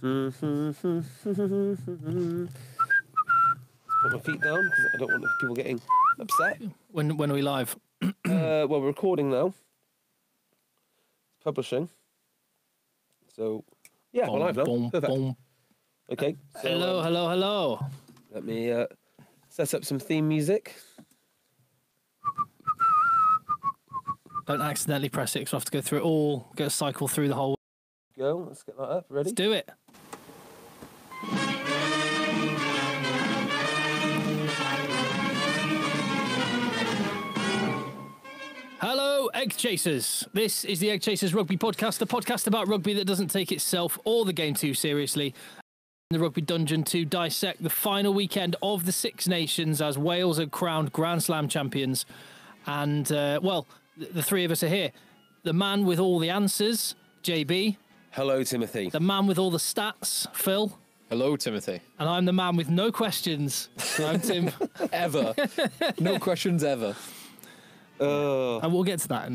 Put my feet down because I don't want people getting upset. When are we live? Well, we're recording now. Publishing. So, yeah, we're live now. Perfect. Okay. So, Hello. Let me set up some theme music. Don't accidentally press it because I have to go through it all, go cycle through the whole. Go, let's get that up. Ready? Let's do it. Hello, Egg Chasers. This is the Egg Chasers Rugby Podcast, the podcast about rugby that doesn't take itself or the game too seriously. In the Rugby Dungeon to dissect the final weekend of the Six Nations as Wales are crowned Grand Slam champions. And, well, the three of us are here. The man with all the answers, JB. Hello, Timothy. The man with all the stats, Phil. Hello, Timothy. And I'm the man with no questions. I'm Tim. Ever. No questions ever. And we'll get to that.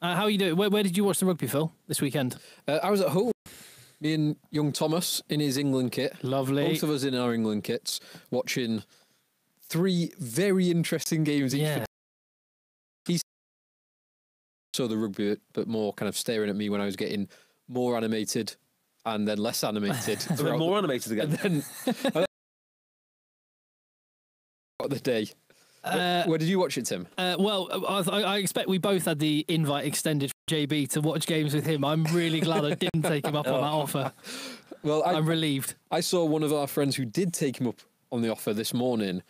How are you doing? Where did you watch the rugby, Phil, this weekend? I was at home. Me and young Thomas in his England kit. Lovely. Both of us in our England kits, watching three very interesting games each. Yeah. He saw the rugby, but more kind of staring at me when I was getting more animated and then less animated. And then more animated again. And then the day. Where did you watch it, Tim? Well, I expect we both had the invite extended from JB to watch games with him. I'm really glad I didn't take him up on that offer. Well, I'm relieved. I saw one of our friends who did take him up on the offer this morning,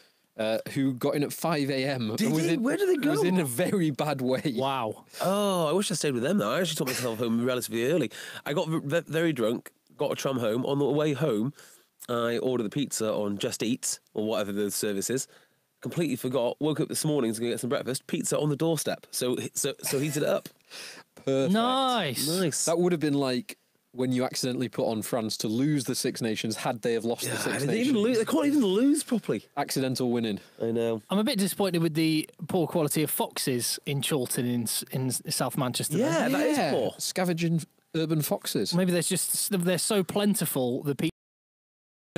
who got in at 5 a.m. Did he? Where did they go? Was in a very bad way. Wow. Oh, I wish I stayed with them though. I actually took myself home relatively early. I got very drunk, got a tram home. On the way home, I ordered the pizza on Just Eat or whatever the service is. Completely forgot. Woke up this morning to go get some breakfast. Pizza on the doorstep. So heated it up. Perfect. Nice. That would have been like when you accidentally put on France to lose the Six Nations had they have lost the Six Nations. They can't even lose properly. Accidental winning. I know. I'm a bit disappointed with the poor quality of foxes in Chorlton in South Manchester. Yeah, that is poor. Scavenging urban foxes. Maybe they're so plentiful, the people.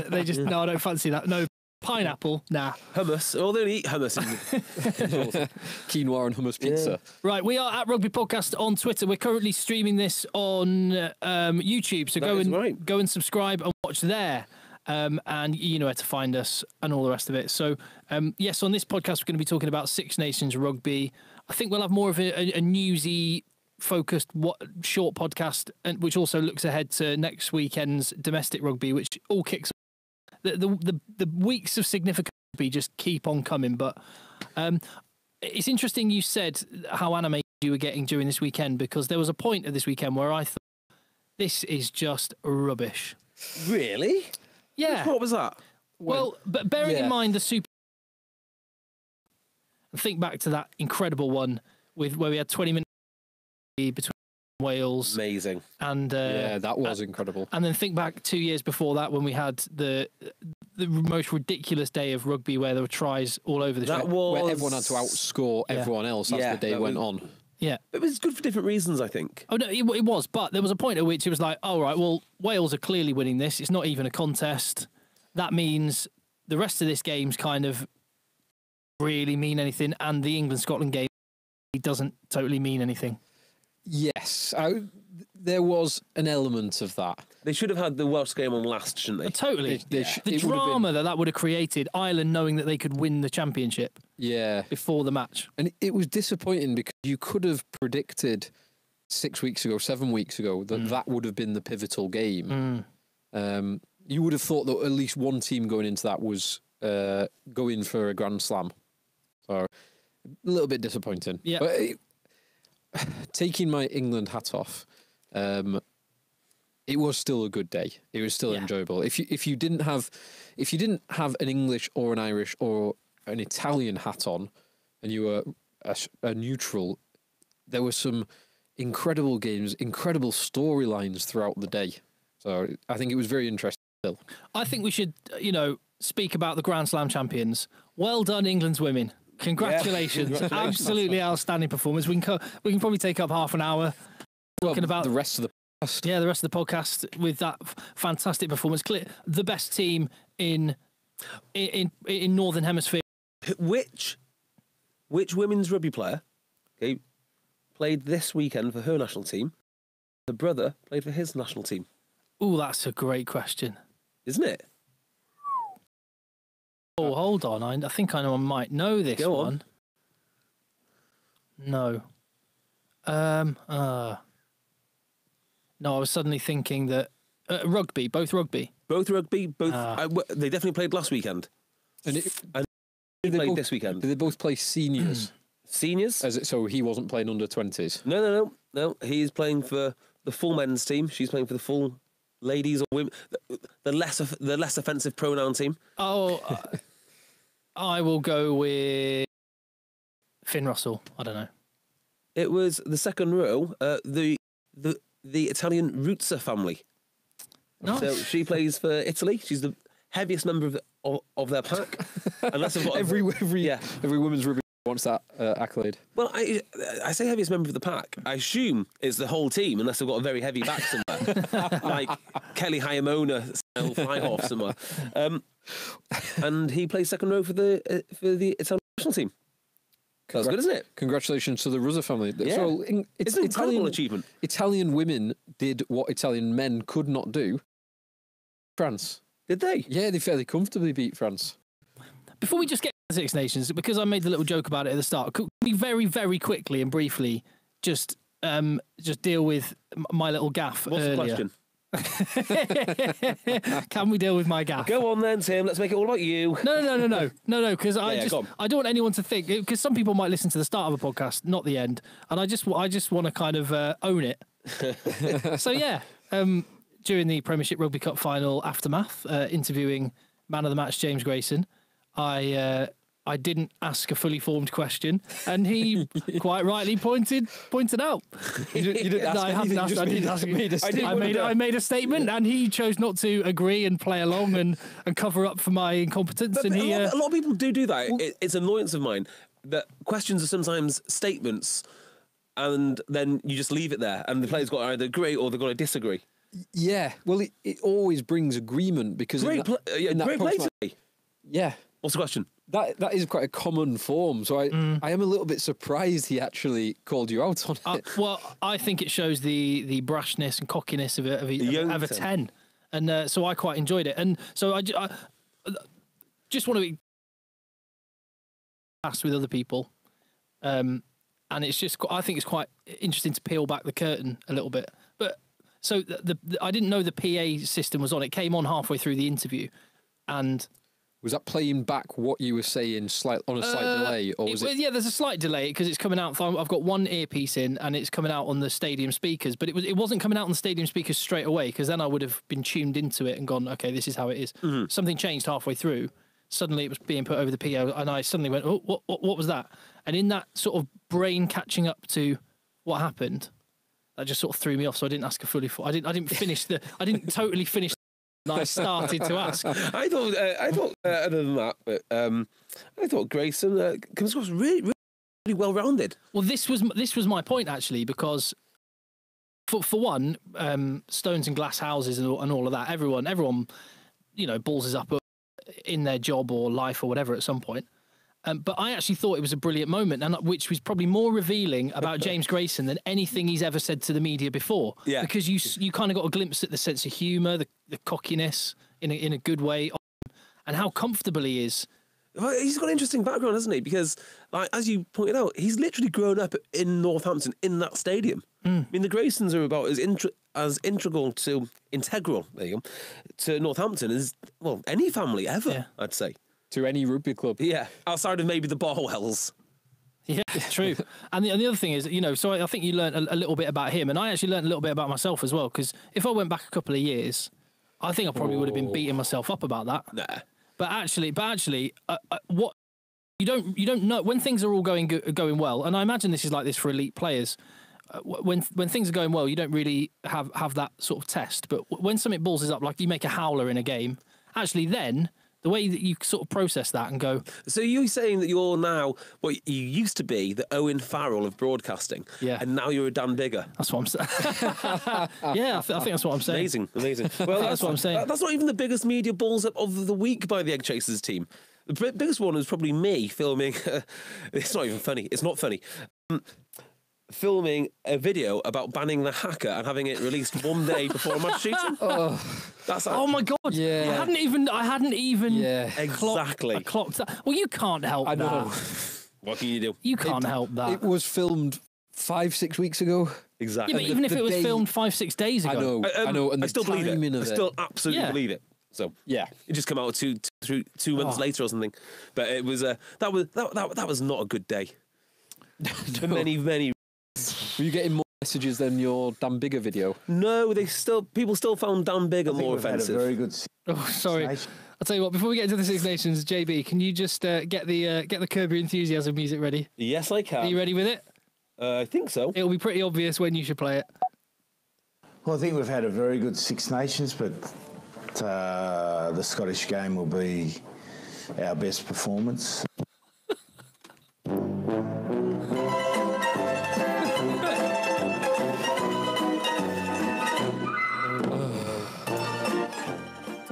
They just, no, I don't fancy that. No. Pineapple, nah. Hummus. Oh, they only eat hummus. Quinoa and hummus pizza. Yeah. Right, we are at Rugby Podcast on Twitter. We're currently streaming this on YouTube, so go and subscribe and watch there. And you know where to find us and all the rest of it. So, yes, on this podcast, we're going to be talking about Six Nations rugby. I think we'll have more of a newsy focused short podcast, which also looks ahead to next weekend's domestic rugby, which all kicks. The weeks of significant rugby just keep on coming, but it's interesting you said how animated you were getting during this weekend, because there was a point of this weekend where I thought, this is just rubbish. Really? Yeah. What was that? Well, but bearing in mind the Super... Think back to that incredible one where we had 20 minutes between Wales. Amazing. And that was incredible. And then think back 2 years before that when we had the most ridiculous day of rugby where there were tries all over the shop. Where everyone had to outscore everyone else as the day went on. Yeah. It was good for different reasons, I think. Oh, no, it was. But there was a point at which it was like, all right, well, Wales are clearly winning this. It's not even a contest. That means the rest of this game's kind of really mean anything. And the England-Scotland game doesn't totally mean anything. Yes, there was an element of that. They should have had the Welsh game on last, shouldn't they? Totally. The drama that would have created, Ireland knowing that they could win the championship before the match. And it was disappointing because you could have predicted 7 weeks ago, that would have been the pivotal game. You would have thought that at least one team going into that was going for a Grand Slam. So, a little bit disappointing. Yeah. But taking my England hat off, it was still a good day. It was still enjoyable. If you didn't have an English or an Irish or an Italian hat on, and you were a neutral, there were some incredible games, incredible storylines throughout the day. So I think it was very interesting. Still, I think we should, speak about the Grand Slam champions. Well done, England's women. Congratulations. Absolutely outstanding performance. We can probably take up half an hour talking about the rest of the Yeah, the rest of the podcast with that fantastic performance. The best team in Northern Hemisphere. Which women's rugby player, okay, played this weekend for her national team? Her brother played for his national team. Oh, that's a great question, isn't it? Oh, hold on. I think I might know this Go one. On. No. No, I was suddenly thinking that rugby, both rugby. Both rugby, both. They definitely played last weekend. And they played this weekend. Did they both play seniors? Seniors? So he wasn't playing under 20s? No. He's playing for the full men's team. She's playing for the full ladies or women. The less offensive pronoun team. Oh, I will go with Finn Russell. I don't know. It was the second row. The Italian Ruzza family. Nice. So she plays for Italy. She's the heaviest member of their pack. Unless every women's rugby wants that accolade. Well, I say heaviest member of the pack. I assume it's the whole team, unless they've got a very heavy back somewhere, like Kelly Hayamona style fly half somewhere. And he plays second row for the Italian national team. That's good, isn't it? Congratulations to the Ruzza family. Yeah. So it's an incredible achievement. Italian women did what Italian men could not do. France. Did they? Yeah, they fairly comfortably beat France. Before we just get to Six Nations, because I made the little joke about it at the start, could we very, very quickly and briefly just deal with my little gaffe What's earlier? the question? Can we deal with my gaffe? Go on then, Tim. Let's make it all about you. No. Because I don't want anyone to think, because some people might listen to the start of a podcast, not the end, and I just want to kind of own it. So yeah, during the Premiership Rugby Cup final aftermath, interviewing man of the match James Grayson, I didn't ask a fully formed question, and he quite rightly pointed out. You didn't ask anything. I made a statement, and he chose not to agree and play along and cover up for my incompetence. But and a lot of people do that. It's an annoyance of mine that questions are sometimes statements, and then you just leave it there, and the player's got to either agree or they've got to disagree. Yeah, well, it always brings agreement because great play today. Yeah. What's the question? That is quite a common form, so I am a little bit surprised he actually called you out on it. Well, I think it shows the brashness and cockiness of a 10, and so I quite enjoyed it. And so I just want to be fast with other people, and it's just I think it's quite interesting to peel back the curtain a little bit. But so I didn't know the PA system was on. It came on halfway through the interview, and. Was that playing back what you were saying on a slight delay, or was it? Yeah, there's a slight delay because it's coming out. I've got one earpiece in, and it's coming out on the stadium speakers. But it wasn't coming out on the stadium speakers straight away, because then I would have been tuned into it and gone, okay, this is how it is. Mm-hmm. Something changed halfway through. Suddenly, it was being put over the PA, and I suddenly went, oh, what was that? And in that sort of brain catching up to what happened, that just sort of threw me off. So I didn't ask a fully. I didn't totally finish. I started to ask. I thought other than that, but I thought Grayson comes across really well rounded. Well, this was my point actually, because for one, stones and glass houses and all of that. Everyone, balls us up in their job or life or whatever at some point. But I actually thought it was a brilliant moment, and which was probably more revealing about James Grayson than anything he's ever said to the media before. Yeah. Because you kind of got a glimpse at the sense of humour, the cockiness in a good way, and how comfortable he is. Well, he's got an interesting background, hasn't he? Because, like, as you pointed out, he's literally grown up in Northampton in that stadium. I mean, the Graysons are about as integral to Northampton as any family ever. I'd say. To any rugby club. Yeah, outside of maybe the Barwells. Yeah, true. And the other thing is, so I think you learned a little bit about him, and I actually learned a little bit about myself as well, because if I went back a couple of years, I think I probably would have been beating myself up about that. Nah. But actually, what you don't know when things are all going well, and I imagine this is like this for elite players. When things are going well, you don't really have that sort of test. But when something balls us up, like you make a howler in a game, actually then The way that you sort of process that and go. So you're saying that you're now, well, you used to be the Owen Farrell of broadcasting, and now you're a Dan Bigger. That's what I'm saying. Yeah, I think that's what I'm saying. Amazing. Well, that's what I'm saying. That's not even the biggest media balls up of the week by the Egg Chasers team. The biggest one was probably me filming. It's not even funny. It's not funny. Filming a video about banning the hacker and having it released one day before a match shooting. Oh my god! Yeah, I hadn't even. Yeah, exactly. Clocked that. Well, you can't help I know. that. What can you do? You can't help that. It was filmed 5-6 weeks ago. Exactly. Yeah, but even if it was filmed 5-6 days ago, I know, and I still believe it. I still absolutely Yeah. believe it. So Yeah, it just came out two months later or something. But it was that was not a good day. For many. Were you getting more messages than your Dan Bigger video? No, people still found Dan Bigger more we've had a offensive. very good. oh, sorry. I'll tell you what. Before we get into the Six Nations, JB, can you just get the Curb Your Enthusiasm music ready? Yes, I can. Are you ready with it? I think so. It'll be pretty obvious when you should play it. Well, I think we've had a very good Six Nations, but the Scottish game will be our best performance.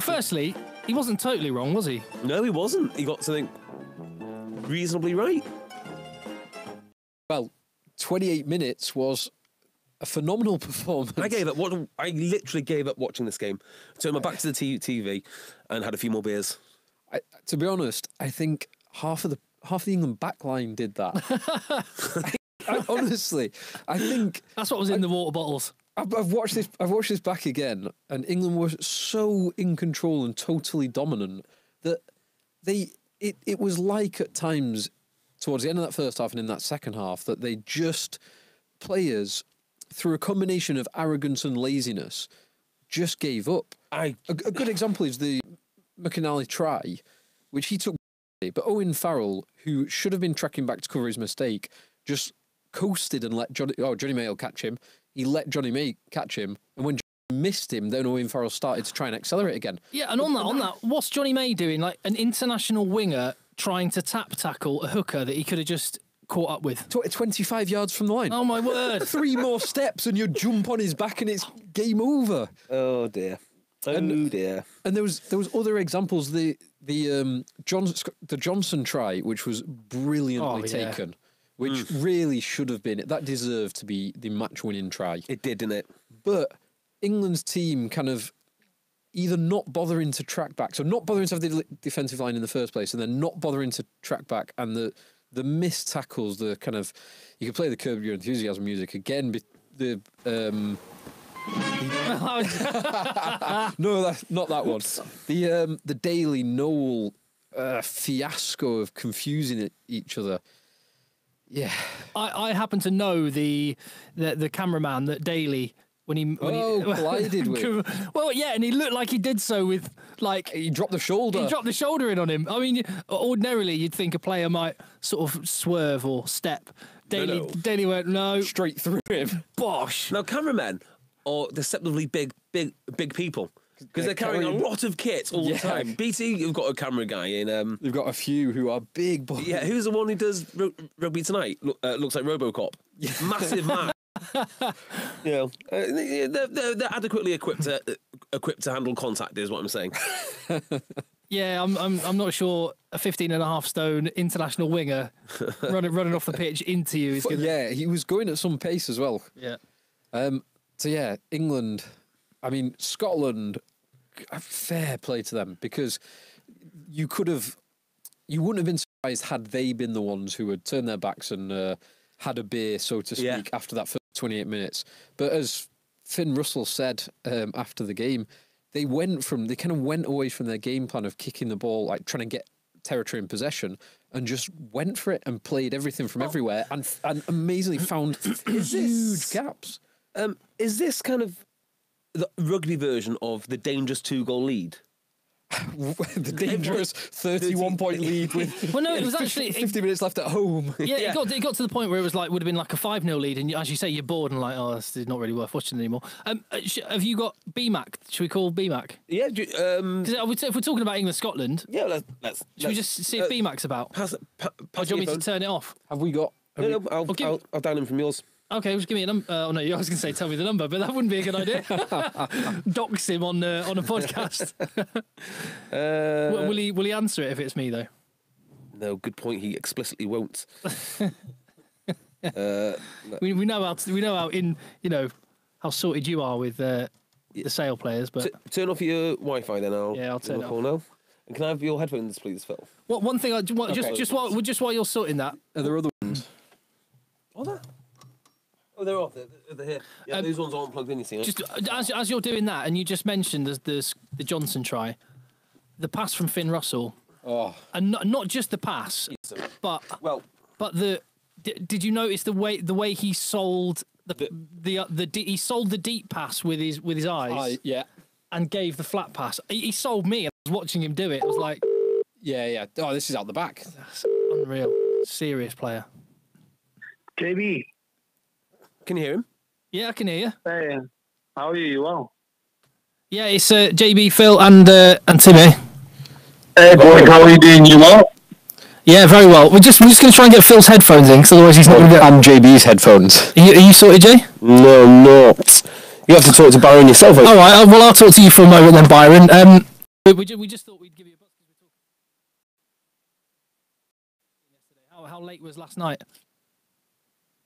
Firstly, he wasn't totally wrong, was he? No, he wasn't. He got something reasonably right. Well, 28 minutes was a phenomenal performance. I literally gave up watching this game. Turned my back to the TV and had a few more beers. To be honest, I think half the England backline did that. Honestly, I think that's what was in the water bottles. I've watched this back again, and England were so in control and totally dominant that it was like at times towards the end of that first half and in that second half that they just players through a combination of arrogance and laziness just gave up. A good example is the McInally try, which he took, but Owen Farrell, who should have been tracking back to cover his mistake, just coasted and let Johnny May will catch him. He let Johnny May catch him, and when Johnny missed him, then Owen Farrell started to try and accelerate again. Yeah, and on that, what's Johnny May doing? Like an international winger trying to tap tackle a hooker that he could have just caught up with. 25 yards from the line. Oh my word! 3 more steps and you jump on his back and it's game over. Oh dear. Dear. And there was other examples. The Johnson try, which was brilliantly taken. Which really should have been, that deserved to be the match-winning try. It did, didn't it? But England's team kind of either not bothering to track back, so not bothering to have the defensive line in the first place, and then not bothering to track back, and the missed tackles, the kind of, you could play the Curb Your Enthusiasm music again, no, that's not that one. The Daily Noel fiasco of confusing each other. Yeah, I happen to know the cameraman that Daly when he collided with. Well, yeah, and he looked like he did so with like he dropped the shoulder. He dropped the shoulder in on him. I mean, ordinarily you'd think a player might sort of swerve or step. Daly went no, straight through him. Bosh. Now, cameramen are deceptively big people. Because they're carrying a lot of kit all the time. BT, you've got a camera guy in. You've got a few who are big boys. Yeah, who's the one who does Rugby Tonight? Looks like RoboCop. Yeah. Massive man. They're adequately equipped to handle contact. Is what I'm saying. Yeah, I'm not sure a 15.5 stone international winger running off the pitch into you is good. Yeah, he was going at some pace as well. Yeah. So yeah, England. I mean, Scotland, fair play to them, because you wouldn't have been surprised had they been the ones who had turned their backs and had a beer, so to speak, after that first 28 minutes. But as Finn Russell said after the game, they kind of went away from their game plan of kicking the ball, like trying to get territory in possession, and just went for it and played everything from everywhere and amazingly found huge gaps. Is this kind of the rugby version of the dangerous 2-goal lead? The dangerous 31-point lead with well, no, it was actually 50 minutes left at home. Yeah, it got to the point where it was like would have been like a 5-0 lead, and as you say, you're bored and like, oh, this is not really worth watching anymore. Have you got BMAC? Should we call BMAC? Yeah. Because if we're talking about England, Scotland, Yeah. Let's. Should we just see if BMAC's about? Pass Or do you want me to turn it off? Have we got? No, I'll down him from yours. Okay, just give me a number. Oh no, I was going to say tell me the number, but that wouldn't be a good idea. Dox him on a podcast. Will he answer it if it's me though? No, good point. He explicitly won't. We know how sorted you are with the sale players, but Turn off your Wi-Fi then. I'll turn it off. Now. And can I have your headphones, please, Phil? One thing just while you're sorting that. Are there other ones? Oh, there. Oh, they're off. They're here. Yeah, those ones aren't plugged in. You see. Just as you're doing that, and you just mentioned the Johnson try, the pass from Finn Russell. Oh, And not just the pass, but did you notice the way he sold he sold the deep pass with his eyes? yeah. And gave the flat pass. He sold me. I was watching him do it. I was like, Yeah. Oh, this is out the back. that's unreal. Serious player. JB. Can you hear him? Yeah, I can hear you. Hey, how are you? You well? Yeah, it's JB, Phil, and Timmy. Hey, boy, how are you doing? You well? Yeah, very well. We're just going to try and get Phil's headphones in, because otherwise he's not going to get. And JB's headphones. Are you sorted, Jay? No, I'm not. You have to talk to Byron yourself. All right. Well, I'll talk to you for a moment then, Byron. We just thought we'd give you a buzz because we talked. How late was last night?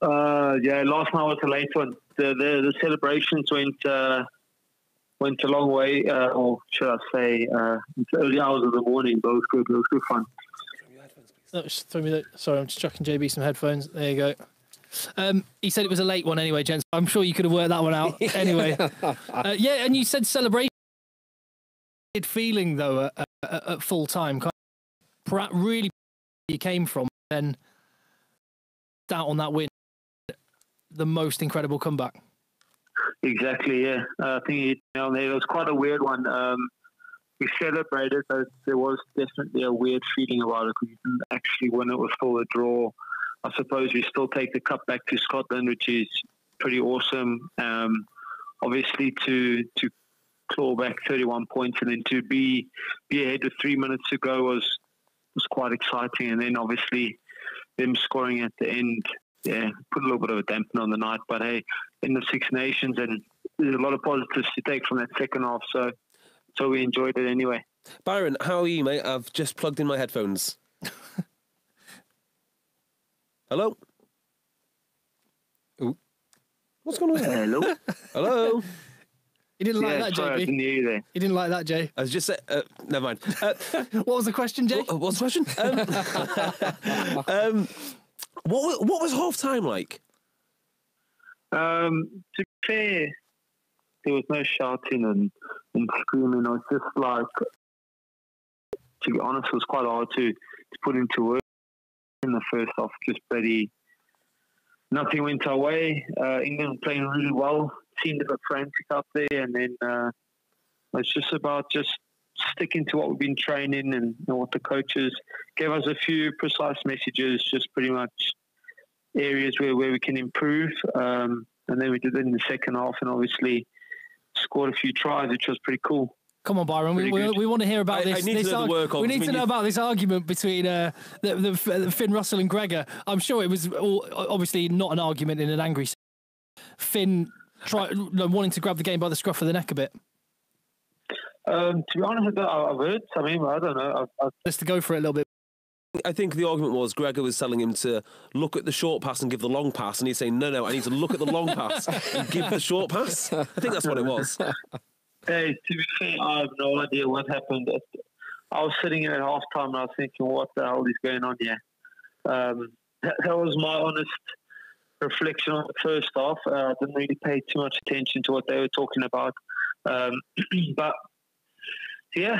Yeah, last night was a late one. The celebrations went a long way, or should I say, into early hours of the morning. But it was good. It was good fun. Sorry, I'm just chucking JB some headphones. There you go. He said it was a late one anyway, gents. I'm sure you could have worked that one out anyway. Yeah, and you said celebration. Feeling though at full time, really you came from, then out on that win, the most incredible comeback. Exactly, yeah. I think it was quite a weird one. We celebrated, but there was definitely a weird feeling about it because we didn't actually win. It was still a draw. I suppose we still take the cup back to Scotland, which is pretty awesome. Obviously, to claw back 31 points and then to be ahead with 3 minutes to go was quite exciting. And then obviously them scoring at the end, yeah, put a little bit of a dampener on the night. But hey, in the Six Nations, and there's a lot of positives to take from that second half. So we enjoyed it anyway. Byron, how are you, mate? I've just plugged in my headphones. Hello? Ooh. What's going on? Hello? Hello? He didn't like that, sorry, I JB. didn't hear you there. He didn't like that, Jay. I was just saying... never mind. What was the question, Jay? What's the question? What was half-time like? To be fair, there was no shouting and screaming. It was just like, to be honest, it was quite hard to put into work in the first half. Just bloody, nothing went our way. England playing really well, seemed a bit frantic up there, and then it's just about sticking to what we've been training and what the coaches gave us a few precise messages, just pretty much areas where we can improve. And then we did it in the second half and obviously scored a few tries, which was pretty cool. Come on, Byron. We want to hear about this. I need to know the work we need to know about this argument between the Finn Russell and Gregor. I'm sure it was obviously not an argument in an angry sense. Finn wanting to grab the game by the scruff of the neck a bit. To be honest, I've heard. I mean, I don't know. Just to go for it a little bit. I think the argument was Gregor was telling him to look at the short pass and give the long pass, and he's saying, no, I need to look at the long pass and give the short pass. I think that's what it was. Hey, to be fair, I have no idea what happened. I was sitting in at halftime and I was thinking, what the hell is going on here? That was my honest reflection on the first half. I didn't really pay too much attention to what they were talking about. But, yeah,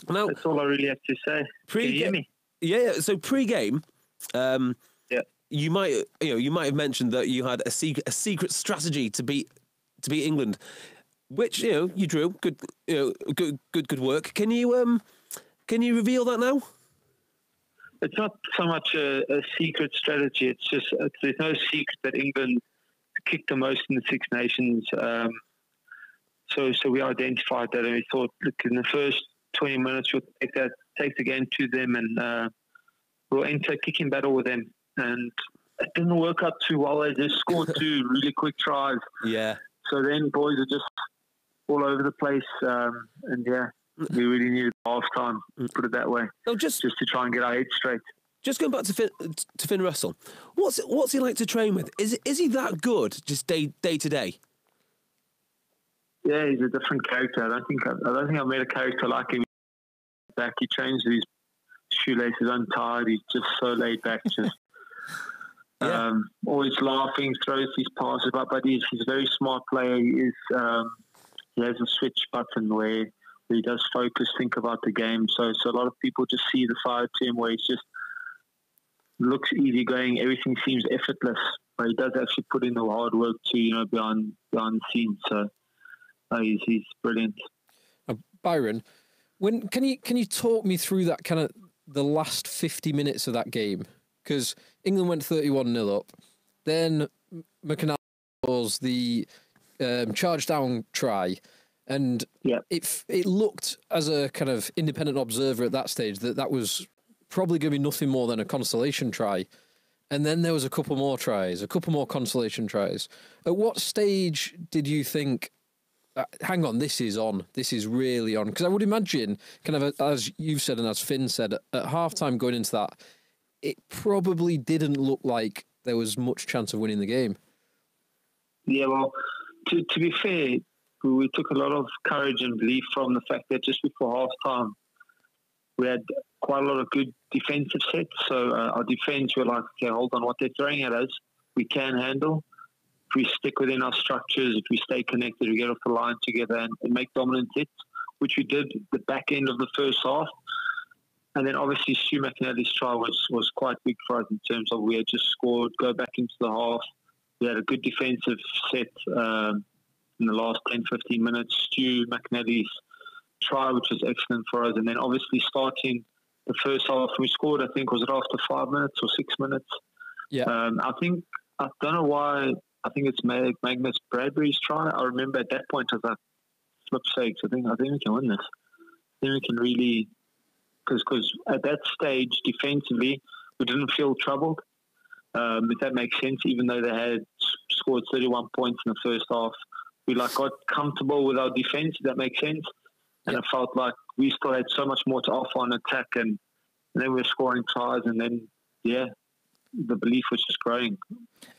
that's all I really have to say. Can you hear me? Yeah. So pre-game, you might have mentioned that you had a secret strategy to beat England. which you drew. Good, good work. Can you reveal that now? It's not so much a secret strategy. It's just there's no secret that England kicked the most in the Six Nations. So we identified that, and we thought, look, in the first 20 minutes, we'll take the game to them, and we'll enter a kicking battle with them. And it didn't work out too well. They just scored 2 really quick tries. Yeah. So then boys are just all over the place, and yeah. We really needed half time, put it that way. No, just to try and get our heads straight. Just going back to Finn Russell, what's he like to train with? Is he that good, just day to day? Yeah, he's a different character. I don't think I've met a character like him. Back, he trains with his shoelaces untied. He's just so laid back, just always laughing, throws his passes. But he's a very smart player. He has a switch button where he does focus, think about the game. So a lot of people just see the side to him where he just looks easygoing. Everything seems effortless, but he does actually put in the hard work too, behind the scenes. So he's brilliant. Byron, can you talk me through that kind of the last 50 minutes of that game? Because England went 31-0 up, then McAnally was the charge down try. And it looked, as a kind of independent observer at that stage, that was probably going to be nothing more than a consolation try. And then there was a couple more consolation tries. At what stage did you think, hang on, this is on, this is really on? Because I would imagine, kind of as you've said and as Finn said, at halftime going into that, it probably didn't look like there was much chance of winning the game. Yeah, well, to be fair, we took a lot of courage and belief from the fact that just before half-time, we had quite a lot of good defensive sets. So our defence were like, okay, hold on, what they're throwing at us, we can handle. If we stick within our structures, if we stay connected, we get off the line together and make dominant hits, which we did the back end of the first half. And then obviously Stu McAnally's try was quite big for us in terms of we had just scored, go back into the half. We had a good defensive set in the last 10, 15 minutes. Stu McAnally's try, which was excellent for us. And then obviously starting the first half, we scored, I think, was it after 5 minutes or 6 minutes? Yeah. I don't know why, I think it's Magnus Bradbury's try. I remember at that point, I was like, flip sakes, I think we can win this. I think we can really, because at that stage, defensively, we didn't feel troubled. If that makes sense, even though they had scored 31 points in the first half, we got comfortable with our defence, if that makes sense. And it felt like we still had so much more to offer on attack, and then we were scoring tries, and then, the belief was just growing.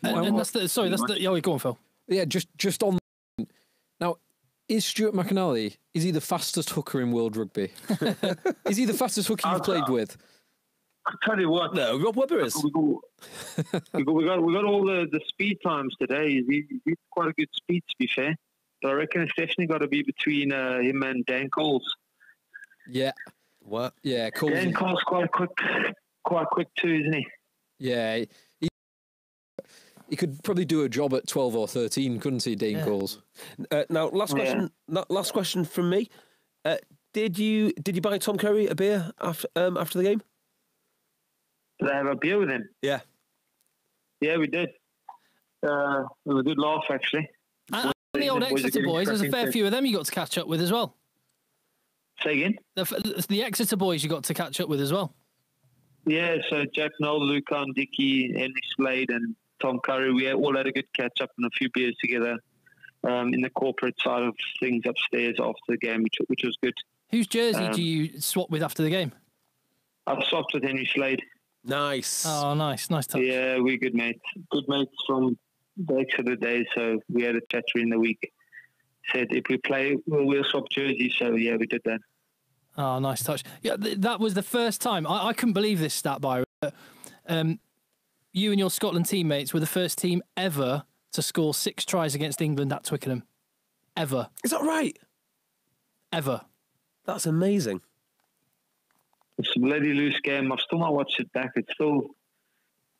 And go on, Phil. Yeah, just on. Now, is Stuart McAnally, is he the fastest hooker in world rugby? Is he the fastest hooker you've played with? I'll tell you what. No, Rob Webber is. We got all the speed times today. He's quite a good speed, to be fair. But I reckon it's definitely got to be between him and Dan Coles. Yeah. What? Yeah, Coles. Dan Coles quite quick too, isn't he? Yeah. He could probably do a job at 12 or 13, couldn't he, Dane Coles? Now, last question. Last question from me. Did you buy Tom Curry a beer after the game? Did I have a beer with him? Yeah. Yeah, we did. It was a good laugh, actually. And the old Exeter boys, there's a fair few of them you got to catch up with as well. Say again? The Exeter boys you got to catch up with as well. Yeah, so Jack Noel, Luca and Dickey, Henry Slade and Tom Curry, we all had a good catch-up and a few beers together in the corporate side of things upstairs after the game, which was good. Whose jersey do you swap with after the game? I've swapped with Henry Slade. Nice. Oh, nice touch. Yeah, we're good mates. Good mates from the Exeter days, so we had a chat during the week. Said if we play, we'll swap jerseys, so yeah, we did that. Oh, nice touch. Yeah, that was the first time. I couldn't believe this stat, Byron. You and your Scotland teammates were the first team ever to score 6 tries against England at Twickenham. Ever. Is that right? Ever. That's amazing. It's a bloody loose game. I've still not watched it back.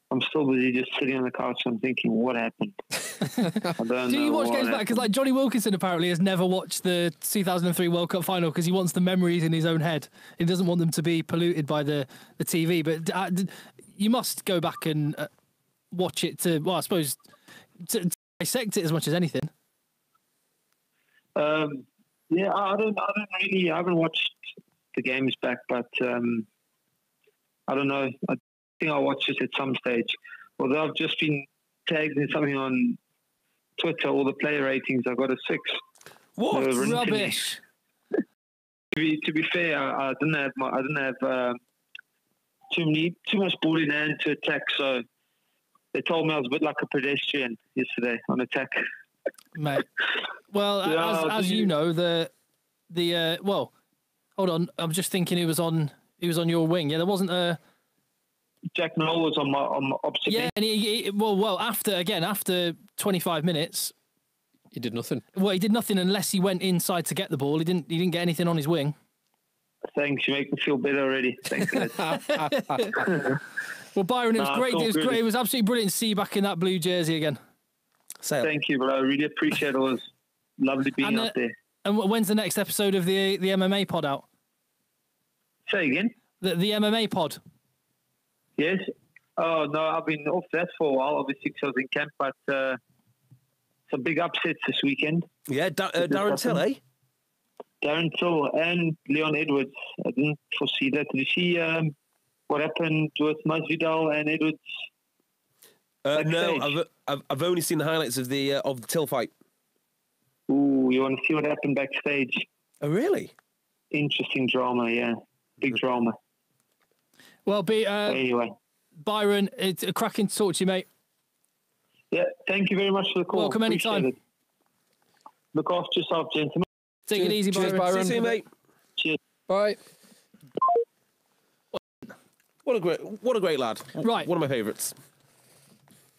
I'm still busy just sitting on the couch and thinking, what happened? Do you watch games back? Because like Johnny Wilkinson apparently has never watched the 2003 World Cup final because he wants the memories in his own head. He doesn't want them to be polluted by the TV. But you must go back and watch it to, well, I suppose, to dissect it as much as anything. Yeah, I haven't watched the games back, but I don't know. I think I'll watch it at some stage. Although I've just been tagged in something on Twitter, all the player ratings, I got a 6. What rubbish! To be fair, I didn't have too much ball in hand to attack, so they told me I was a bit like a pedestrian yesterday on attack. Mate, well, yeah, as you know, well, hold on, I'm just thinking he was on your wing. Yeah, there wasn't a. Jack Noel was on my opposite. Yeah, and he after 25 minutes, he did nothing. Well, he did nothing unless he went inside to get the ball. He didn't get anything on his wing. Thanks, you make me feel better already. Thanks, guys. Well, Byron, it was great. It was great. It was absolutely brilliant to see you back in that blue jersey again. Thank you, bro. I really appreciate it. It was lovely being out there. And when's the next episode of the MMA pod out? Say again? The MMA pod. Yes. Oh, no, I've been off that for a while, obviously, because I was in camp, but some big upsets this weekend. Yeah, Darren Till, eh? Darren Till and Leon Edwards. I didn't foresee that. Did you see what happened with Masvidal and Edwards? No, I've only seen the highlights of the Till fight. Ooh, you want to see what happened backstage? Oh, really? Interesting drama, yeah. Big drama. Well, anyway, Byron, it's a cracking to talk to you, mate. Yeah, thank you very much for the call. Welcome anytime. Look after yourself, gentlemen. Take it easy, Byron. Cheers, Byron. See you, mate. Cheers. Bye. What a great lad. Right. One of my favourites.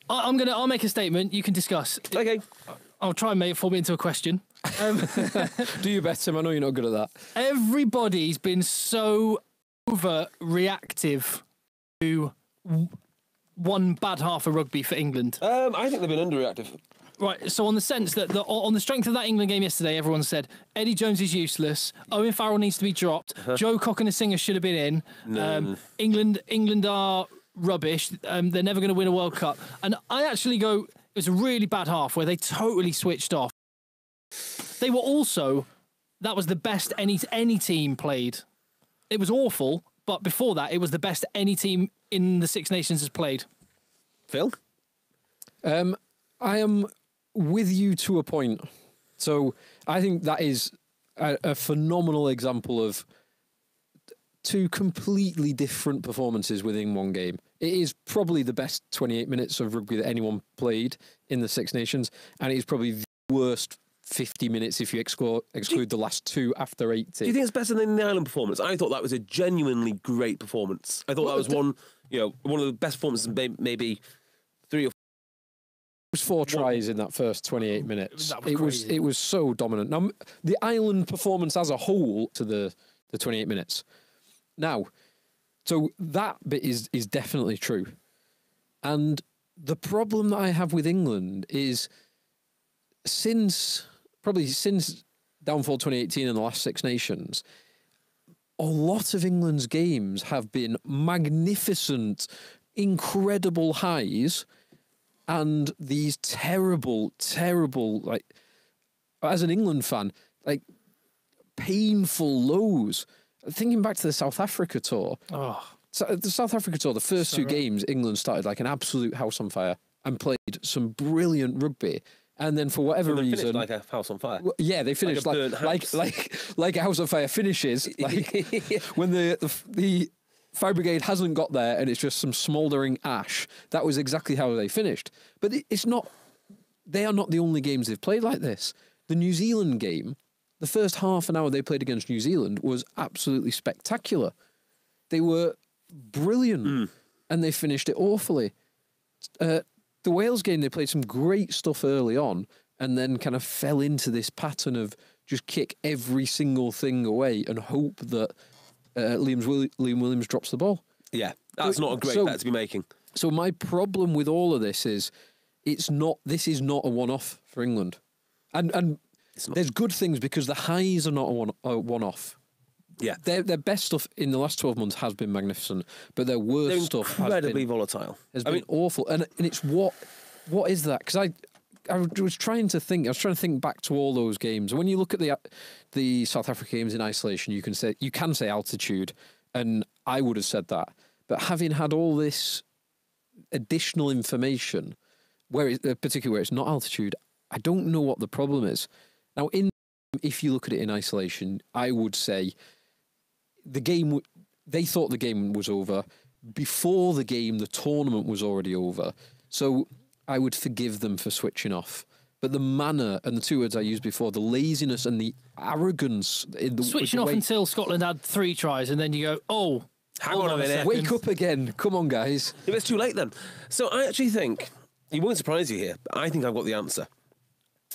I'll make a statement. You can discuss. Okay. I'll try and form it into a question. Do your best, Tim. I know you're not good at that. Everybody's been so overreactive to one bad half of rugby for England. I think they've been underreactive. Right, so on the sense that on the strength of that England game yesterday, everyone said Eddie Jones is useless, Owen Farrell needs to be dropped, Joe Cocker-Singer should have been in, No. England are rubbish, they're never going to win a World Cup. And I actually go, it was a really bad half where they totally switched off. They were also, that was the best any team played. It was awful, but before that, it was the best any team in the Six Nations has played. Phil? I am with you to a point. So I think that is a phenomenal example of two completely different performances within one game. It is probably the best 28 minutes of rugby that anyone played in the Six Nations, and it is probably the worst 50 minutes if you exclude the last two after 80. Do you think it's better than the Ireland performance? I thought that was a genuinely great performance. I thought that was one of the best performances in maybe 3 or 4. It was 4 tries in that first 28 minutes. It was so dominant. Now, the Ireland performance as a whole to the 28 minutes. Now, so that bit is definitely true. And the problem that I have with England is since downfall 2018 and the last Six Nations, a lot of England's games have been magnificent, incredible highs and these terrible, like, as an England fan, like, painful lows. Thinking back to the South Africa tour. So the South Africa tour, the first two games, England started like an absolute house on fire and played some brilliant rugby. And then for whatever reason, like a house on fire. Yeah, they finished like a house on fire finishes. Like when the fire brigade hasn't got there and it's just some smouldering ash. That was exactly how they finished. But it's not. They are not the only games they've played like this. The New Zealand game, the first half an hour they played against New Zealand was absolutely spectacular. They were brilliant, and they finished it awfully. The Wales game, they played some great stuff early on and then kind of fell into this pattern of just kick every single thing away and hope that Liam Williams drops the ball. Yeah, that's not a great bet to be making. So my problem with all of this is it's not. This is not a one-off for England, and there's good things because the highs are not a one-off. Yeah, their best stuff in the last 12 months has been magnificent, but their worst stuff incredibly volatile. Has been awful, and it's what is that? Because I was trying to think. I was trying to think back to all those games. When you look at the South Africa games in isolation, you can say altitude, and I would have said that. But having had all this additional information, particularly where it's not altitude, I don't know what the problem is. Now, if you look at it in isolation, I would say they thought the game was over. Before the game, the tournament was already over. So I would forgive them for switching off. But the manner, and the two words I used before, the laziness and the arrogance. Switching off until Scotland had 3 tries, and then you go, oh, hang on a minute. Wake up again. Come on, guys. If it's too late then. So I actually think, it won't surprise you here, but I think I've got the answer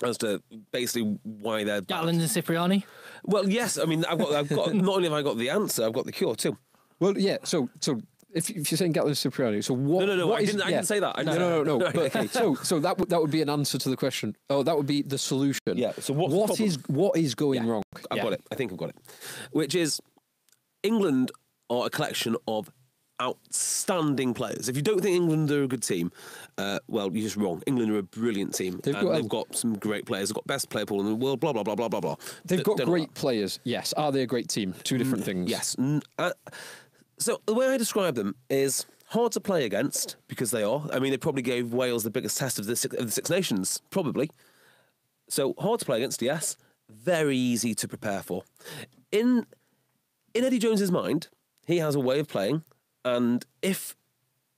as to basically why they're bad. Gatland and Cipriani? Well, yes. I mean, I've got not only have I got the answer, I've got the cure too. Well, yeah. So if you're saying Gatland and Cipriani, so what? No. I didn't say that. No. But, okay, so that would be an answer to the question. Oh, that would be the solution. Yeah. So what is going wrong? I've got it. I think I've got it. Which is England are a collection of outstanding players. If you don't think England are a good team, well, you're just wrong. England are a brilliant team. They've got some great players. They've got best player pool in the world, blah, blah, blah, blah, blah, blah. They've got great players, yes. Are they a great team? Two different things. Yes. So the way I describe them is hard to play against, because they are. I mean, they probably gave Wales the biggest test of the Six Nations, probably. So hard to play against, yes. Very easy to prepare for. In Eddie Jones's mind, he has a way of playing, and if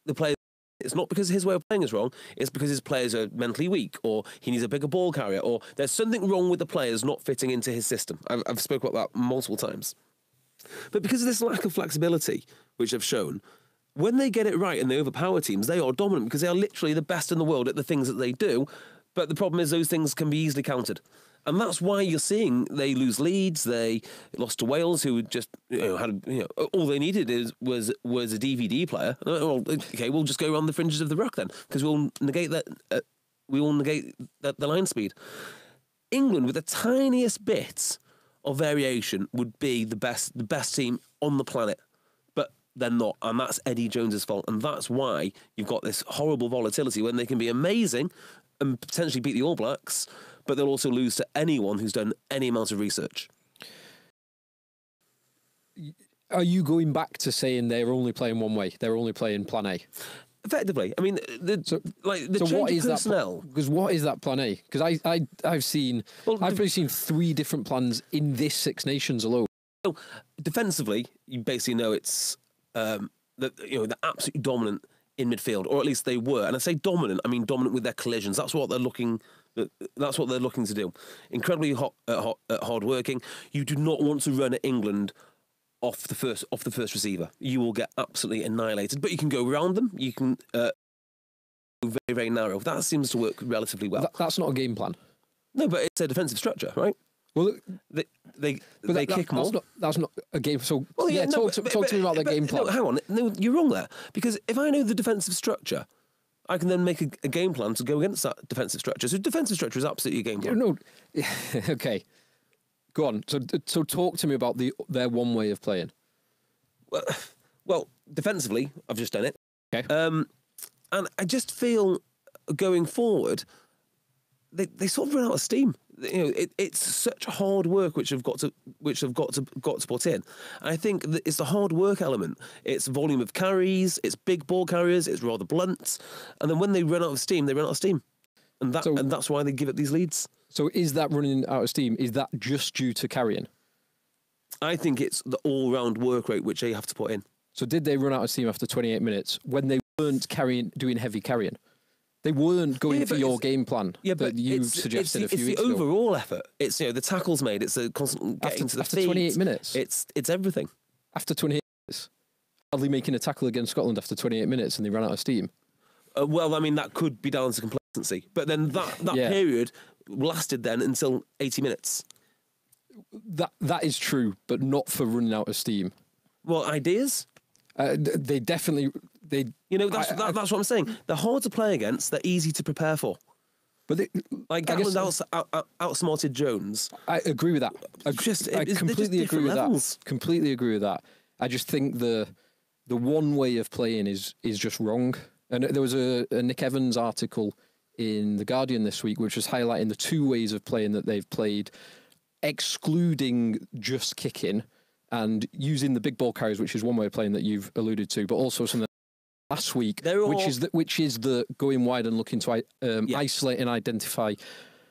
the player, it's not because his way of playing is wrong, it's because his players are mentally weak, or he needs a bigger ball carrier, or there's something wrong with the players not fitting into his system. I've spoken about that multiple times. But because of this lack of flexibility, which I've shown, when they get it right and they overpower teams, they are dominant because they are literally the best in the world at the things that they do. But the problem is those things can be easily countered. And that's why you're seeing they lose leads. They lost to Wales, who just had all they needed was a DVD player. Well, okay, we'll just go around the fringes of the ruck then, because we'll negate that. We will negate the line speed. England, with the tiniest bit of variation, would be the best team on the planet. But they're not, and that's Eddie Jones's fault. And that's why you've got this horrible volatility when they can be amazing and potentially beat the All Blacks, but they'll also lose to anyone who's done any amount of research. Are you going back to saying they're only playing one way? They're only playing plan A? Effectively. I mean, change what of is personnel. Because what is that plan A? Because I've probably seen 3 different plans in this Six Nations alone. So defensively, you basically know it's they're absolutely dominant in midfield, or at least they were. And I say dominant, I mean dominant with their collisions. That's what they're looking. That's what they're looking to do. Incredibly hard working. You do not want to run at England off the first receiver. You will get absolutely annihilated. But you can go around them. You can go very, very narrow. That seems to work relatively well. That's not a game plan. No, but it's a defensive structure, right? Well, they kick more. That's not a game. So talk to me about the game plan. No, hang on. No, you're wrong there. Because if I know the defensive structure, I can then make a game plan to go against that defensive structure. So defensive structure is absolutely a game plan. No, okay. Go on. So talk to me about their one way of playing. Well, defensively, I've just done it. Okay. And I just feel going forward, they sort of run out of steam. It's such hard work which have got to put in. And I think that it's the hard work element. It's volume of carries. It's big ball carriers. It's rather blunt. And then when they run out of steam, they run out of steam, and that's why they give up these leads. So is that running out of steam? Is that just due to carrying? I think it's the all-round work rate which they have to put in. So did they run out of steam after 28 minutes when they weren't doing heavy carrying? They weren't going for your game plan that you suggested a few weeks ago. It's the overall effort. It's the tackles made. It's the constant getting to the feet. After 28 minutes? It's everything. After 28 minutes? Hardly making a tackle against Scotland after 28 minutes and they ran out of steam? Well, I mean, that could be down to complacency. But then that period lasted then until 80 minutes. That is true, but not for running out of steam. Well, ideas? They definitely That's what I'm saying. They're hard to play against. They're easy to prepare for. But Gatland outsmarted Jones. I agree with that. I completely agree with that. Completely agree with that. I just think the one way of playing is just wrong. And there was a Nick Evans article in The Guardian this week, which was highlighting the two ways of playing that they've played, excluding just kicking and using the big ball carries, which is one way of playing that you've alluded to, but also something last week, which is the going wide and looking to isolate and identify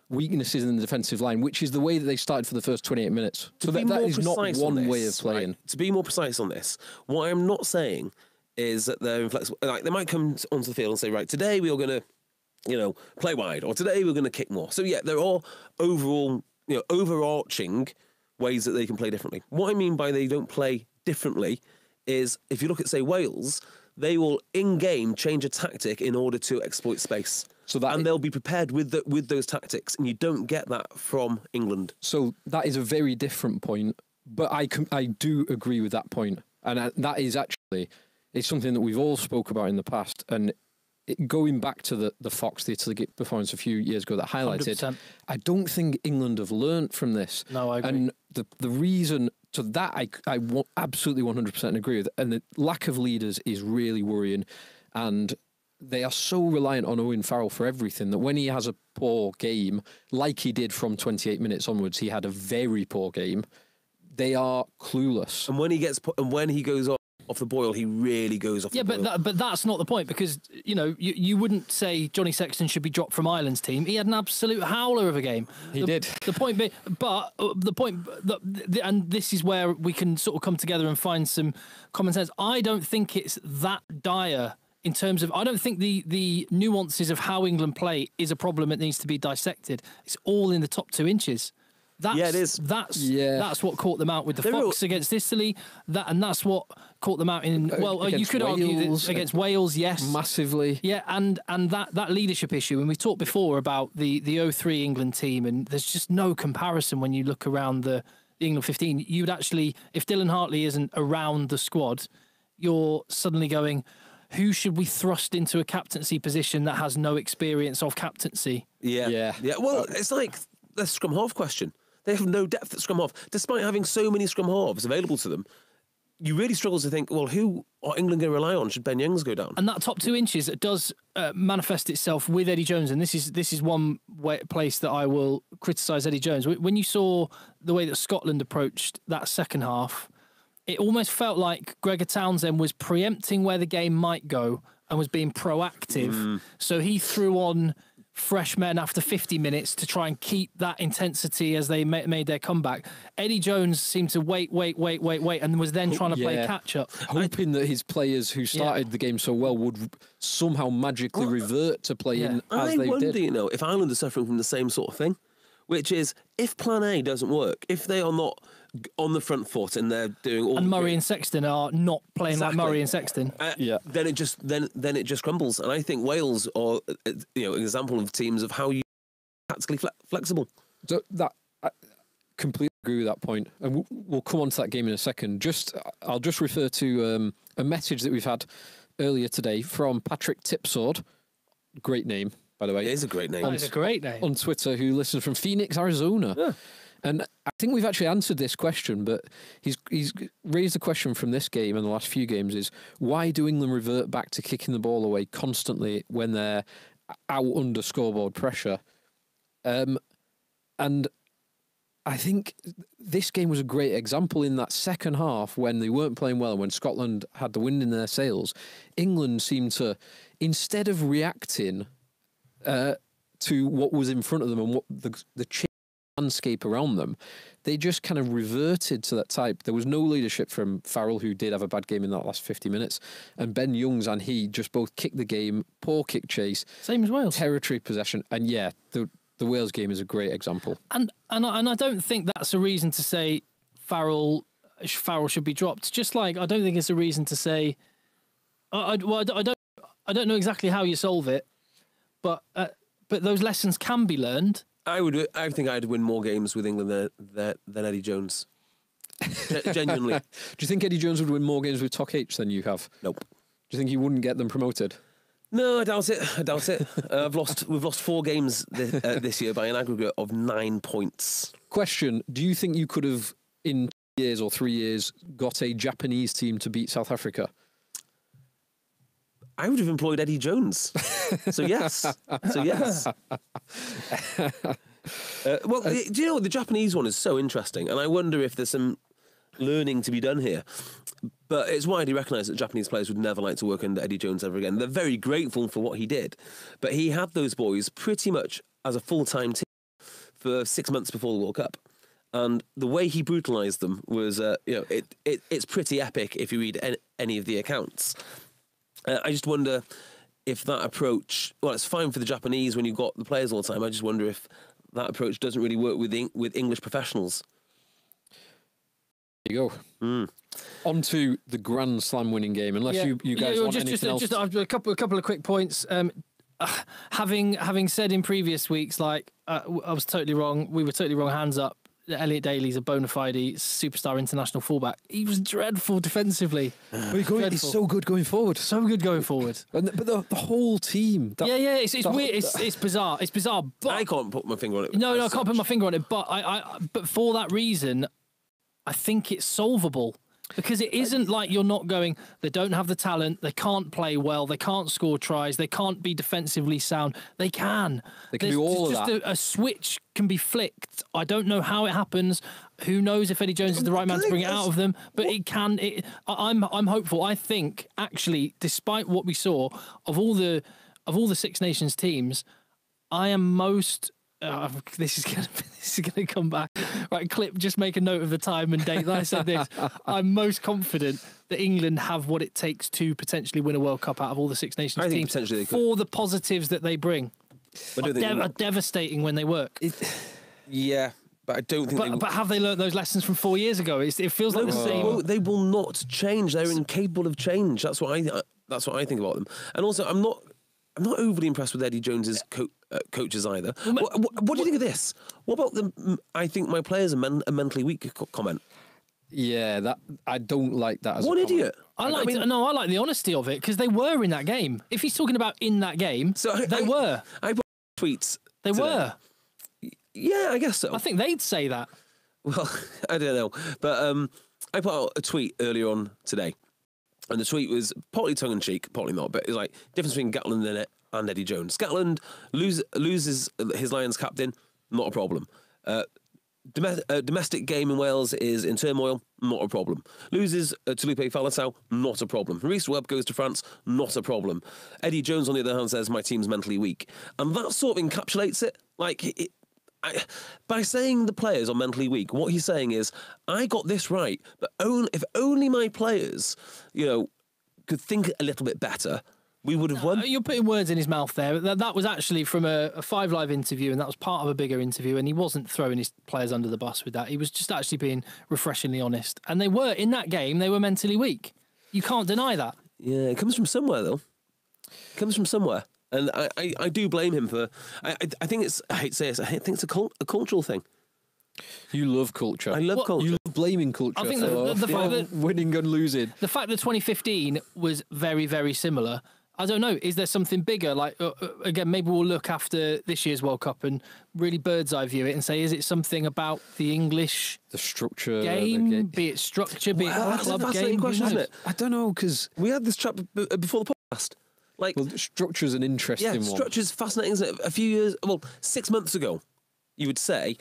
weaknesses in the defensive line, which is the way that they started for the first 28 minutes. So that is not one way of playing. Right? To be more precise on this, what I'm not saying is that they're inflexible. Like, they might come onto the field and say, right, today we are going to, play wide, or today we're going to kick more. So yeah, there are overall, overarching ways that they can play differently. What I mean by they don't play differently is, if you look at, say, Wales, they will in-game change a tactic in order to exploit space. And they'll be prepared with those tactics, and you don't get that from England. So that is a very different point, but I do agree with that point. And that is actually, it's something that we've all spoke about in the past, and going back to the Fox, the Italy performance a few years ago that highlighted, 100%. I don't think England have learnt from this. No, I agree. And the reason to that, I absolutely 100% agree with. And the lack of leaders is really worrying. And they are so reliant on Owen Farrell for everything that when he has a poor game, like he did from 28 minutes onwards, he had a very poor game. They are clueless. And when he goes off the boil, he really goes off the boil. But that's not the point, because you wouldn't say Johnny Sexton should be dropped from Ireland's team. He had an absolute howler of a game. He did. The point being, and this is where we can sort of come together and find some common sense. I don't think it's that dire in terms of, I don't think the nuances of how England play is a problem that needs to be dissected. It's all in the top 2 inches. It is. That's what caught them out with the Fox against Italy. That's what caught them out in. Well, you could argue that against Wales, yes, massively. Yeah, and that leadership issue. And we talked before about the 03 England team, and there's just no comparison when you look around the England 15. You'd actually, if Dylan Hartley isn't around the squad, you're suddenly going, who should we thrust into a captaincy position that has no experience of captaincy? Yeah. Well, it's like the scrum half question. They have no depth at scrum half. Despite having so many scrum halves available to them, you really struggle to think, well, who are England going to rely on should Ben Youngs go down? And that top 2 inches does manifest itself with Eddie Jones. And this is one place that I will criticise Eddie Jones. When you saw the way that Scotland approached that second half, it almost felt like Gregor Townsend was preempting where the game might go and was being proactive. So he threw on fresh men after 50 minutes to try and keep that intensity as they made their comeback. Eddie Jones seemed to wait, and was then trying to play catch-up. Hoping that his players who started the game so well would somehow magically revert to playing as they did. I wonder, if Ireland are suffering from the same sort of thing, which is, if plan A doesn't work, if they are not on the front foot and they're doing all, and Murray and Sexton are not playing like Murray and Sexton, then it just crumbles. And I think Wales are an example of teams of how you tactically flexible. So that I completely agree with that point, and we'll come on to that game in a second. I'll just refer to a message that we've had earlier today from Patrick Tipsword. Great name, by the way. It is a great name. It's a great name. On Twitter, who listens from Phoenix, Arizona. Yeah. And I think we've actually answered this question, but he's raised a question from this game and the last few games is, why do England revert back to kicking the ball away constantly when they're out under scoreboard pressure? And I think this game was a great example in that second half when they weren't playing well and when Scotland had the wind in their sails. England seemed to, instead of reacting to what was in front of them and what the landscape around them, they just kind of reverted to that type. There was no leadership from Farrell, who did have a bad game in that last 50 minutes, and Ben Youngs and he just both kicked the game, poor kick chase, same as Wales, territory possession, and the Wales game is a great example. And I don't think that's a reason to say Farrell should be dropped. Just like I don't think it's a reason to say I don't know exactly how you solve it, but those lessons can be learned. I think I'd win more games with England than Eddie Jones. Genuinely. Do you think Eddie Jones would win more games with Tok H than you have? Nope. Do you think he wouldn't get them promoted? No, I doubt it. We've lost 4 games this year by an aggregate of 9 points. Question: do you think you could have, in 2 years or 3 years, got a Japanese team to beat South Africa? I would have employed Eddie Jones. So yes. Well, do you know what? The Japanese one is so interesting, and I wonder if there's some learning to be done here. But it's widely recognised that Japanese players would never like to work under Eddie Jones ever again. They're very grateful for what he did, but he had those boys pretty much as a full-time team for 6 months before the World Cup. And the way he brutalised them was, it's pretty epic if you read any of the accounts. I just wonder if that approach, well, it's fine for the Japanese when you've got the players all the time. I just wonder if that approach doesn't really work with English professionals. There you go. On to the Grand Slam winning game. Unless you guys want anything else. Just a couple of quick points. Having said in previous weeks, like I was totally wrong. We were totally wrong. Hands up. Elliot Daly's a bona fide superstar international fullback. He was dreadful defensively. He's so good going forward. But the whole team. It's weird. It's bizarre. It's bizarre. But I can't put my finger on it. No, I can't put my finger on it. But but for that reason, I think it's solvable. Because it isn't like you're not going, they don't have the talent, they can't play well, they can't score tries, they can't be defensively sound. They can. They can do all of that. A switch can be flicked. I don't know how it happens. Who knows if Eddie Jones is the right man to bring it out of them, but it can. I'm hopeful. I think, actually, despite what we saw, of all the Six Nations teams, I am most... this is gonna come back. Right, clip. Just make a note of the time and date that I said this. I'm most confident that England have what it takes to potentially win a World Cup out of all the Six Nations teams. Potentially they could. For the positives that they bring, are devastating when they work. Yeah, but I don't think. But have they learnt those lessons from 4 years ago? It feels like the same. They will not change. They're incapable of change. That's what I think about them. And also, I'm not overly impressed with Eddie Jones's coaches either. What do you think of this? What about the I think my players are mentally weak comment? Yeah, that I don't like that as what a an idiot. I like the honesty of it, because they were in that game. If he's talking about in that game, they were. I put tweets. They today. were. Yeah, I guess so. I think they'd say that. Well, I don't know. But I put out a tweet earlier on today. And the tweet was partly tongue-in-cheek, partly not, but it's like, difference between Gatland and Eddie Jones. Gatland loses his Lions captain, not a problem. Domestic game in Wales is in turmoil, not a problem. Loses Tulipe Falatau, not a problem. Reece Webb goes to France, not a problem. Eddie Jones, on the other hand, says, my team's mentally weak. And that sort of encapsulates it. Like, by saying the players are mentally weak, what he's saying is, I got this right, but if only my players, could think a little bit better, we would have won. You're putting words in his mouth there. That was actually from a 5 Live interview, and that was part of a bigger interview, and he wasn't throwing his players under the bus with that. He was just actually being refreshingly honest. And they were, in that game, they were mentally weak. You can't deny that. Yeah, it comes from somewhere, though. It comes from somewhere. And I do blame him for... I think it's... I hate to say this. I think it's a cultural thing. You love culture. I love culture. You love blaming culture. I think the fact that winning and losing. The fact that 2015 was very, very similar. I don't know. Is there something bigger? Like, again, maybe we'll look after this year's World Cup and really bird's eye view it and say, is it something about the English... The structure. Game, be it structure, be it club game. Question, isn't it? I don't know, because... We had this chat before the podcast. Like, well, structure's an interesting one. Yeah, structure's fascinating, isn't it? 6 months ago, you would say,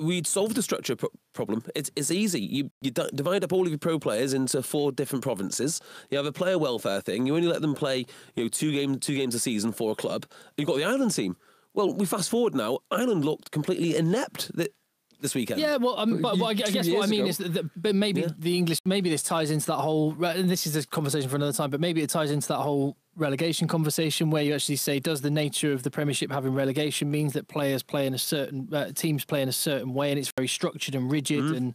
we'd solved the structure problem. It's easy. You divide up all of your pro players into 4 different provinces. You have a player welfare thing. You only let them play, 2 games a season for a club. You've got the Ireland team. Well, we fast forward now. Ireland looked completely inept this weekend. Yeah, well, but I guess what I mean is that but maybe the English, maybe this ties into that whole, and this is a conversation for another time, but maybe it ties into that whole relegation conversation where you actually say, does the nature of the Premiership having relegation means that players play in a certain, teams play in a certain way, and it's very structured and rigid and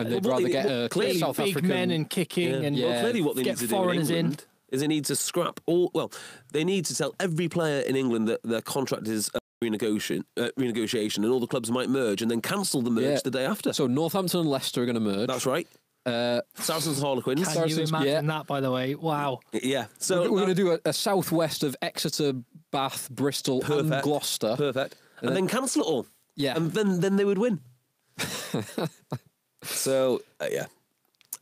they'd rather get a clearly South big African men and kicking and clearly what they get need to do foreigners in is they need to scrap they need to tell every player in England that their contract is renegotiation, and all the clubs might merge and then cancel the merge the day after. So Northampton and Leicester are going to merge. That's right. Saracens and Harlequins. Can you imagine that, by the way? Wow. Yeah. So we're going to do a southwest of Exeter, Bath, Bristol, and Gloucester. Perfect. And then cancel it all. Yeah. And then they would win. So, yeah.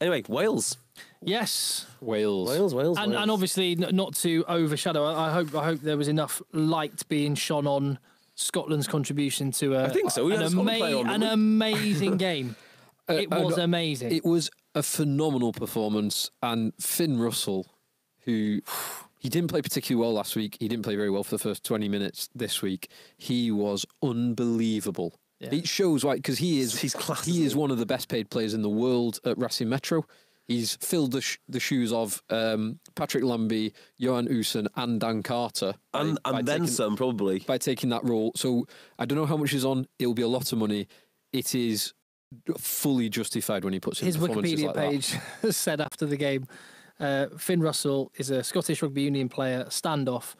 Anyway, Wales. Yes. Wales. And obviously, not to overshadow, I hope there was enough light being shone on Scotland's contribution to I think so. an amazing game. It was amazing. It was a phenomenal performance. And Finn Russell, who he didn't play particularly well last week. He didn't play very well for the first 20 minutes this week. He was unbelievable. Yeah. It shows why, because he is one of the best paid players in the world at Racing Metro. He's filled the shoes of Patrick Lambie, Johan Usen, and Dan Carter. And then some, probably. By taking that role. So I don't know how much is on. It'll be a lot of money. It is fully justified when he puts in his performances Wikipedia page said after the game, Finn Russell is a Scottish Rugby Union player, standoff,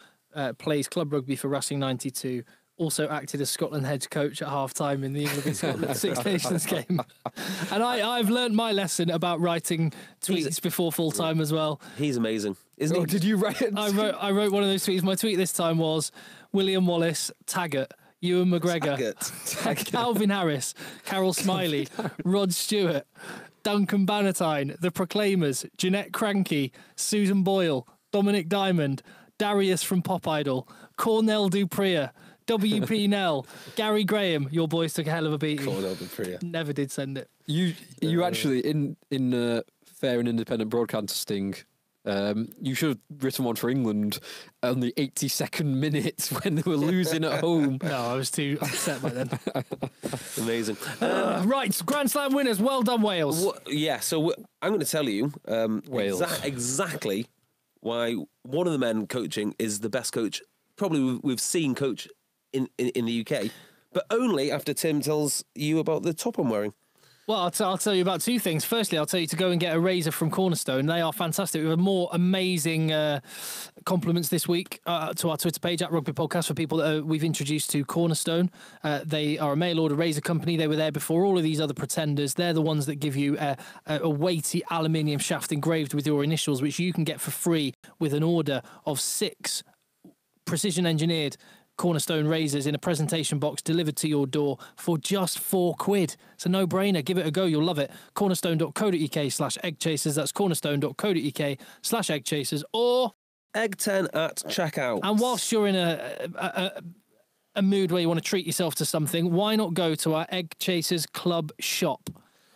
plays club rugby for Racing 92, also acted as Scotland head coach at half-time in the England and Scotland Six Nations game. And I've learned my lesson about writing tweets before full-time as well. He's amazing. Isn't he? Did you write it? I wrote one of those tweets. My tweet this time was William Wallace, Taggart, Ewan McGregor, Calvin Harris, Carol Smiley, Rod Stewart, Duncan Bannatyne, The Proclaimers, Jeanette Cranky, Susan Boyle, Dominic Diamond, Darius from Pop Idol, Cornell Dupria, WP Nell, Gary Graham. Your boys took a hell of a beating. Cornell Dupria. Never did send it. You actually, in fair and independent broadcasting, you should have written one for England on the 82nd minute when they were losing at home. No, I was too upset by then. Amazing. Right, Grand Slam winners. Well done, Wales. So I'm going to tell you Wales. exactly why one of the men coaching is the best coach probably we've seen coach in the UK, but only after Tim tells you about the top I'm wearing. Well, I'll tell you about two things. Firstly, I'll tell you to go and get a razor from Cornerstone. They are fantastic. We have more amazing compliments this week to our Twitter page at Rugby Podcast for people that we've introduced to Cornerstone. They are a mail order razor company. They were there before all of these other pretenders. They're the ones that give you a weighty aluminium shaft engraved with your initials, which you can get for free with an order of 6 precision engineered Cornerstone razors in a presentation box delivered to your door for just £4. It's a no-brainer. Give it a go. You'll love it. cornerstone.co.uk/eggchasers. That's cornerstone.co.uk/eggchasers or Egg10 at checkout. And whilst you're in a mood where you want to treat yourself to something, why not go to our Egg Chasers Club shop?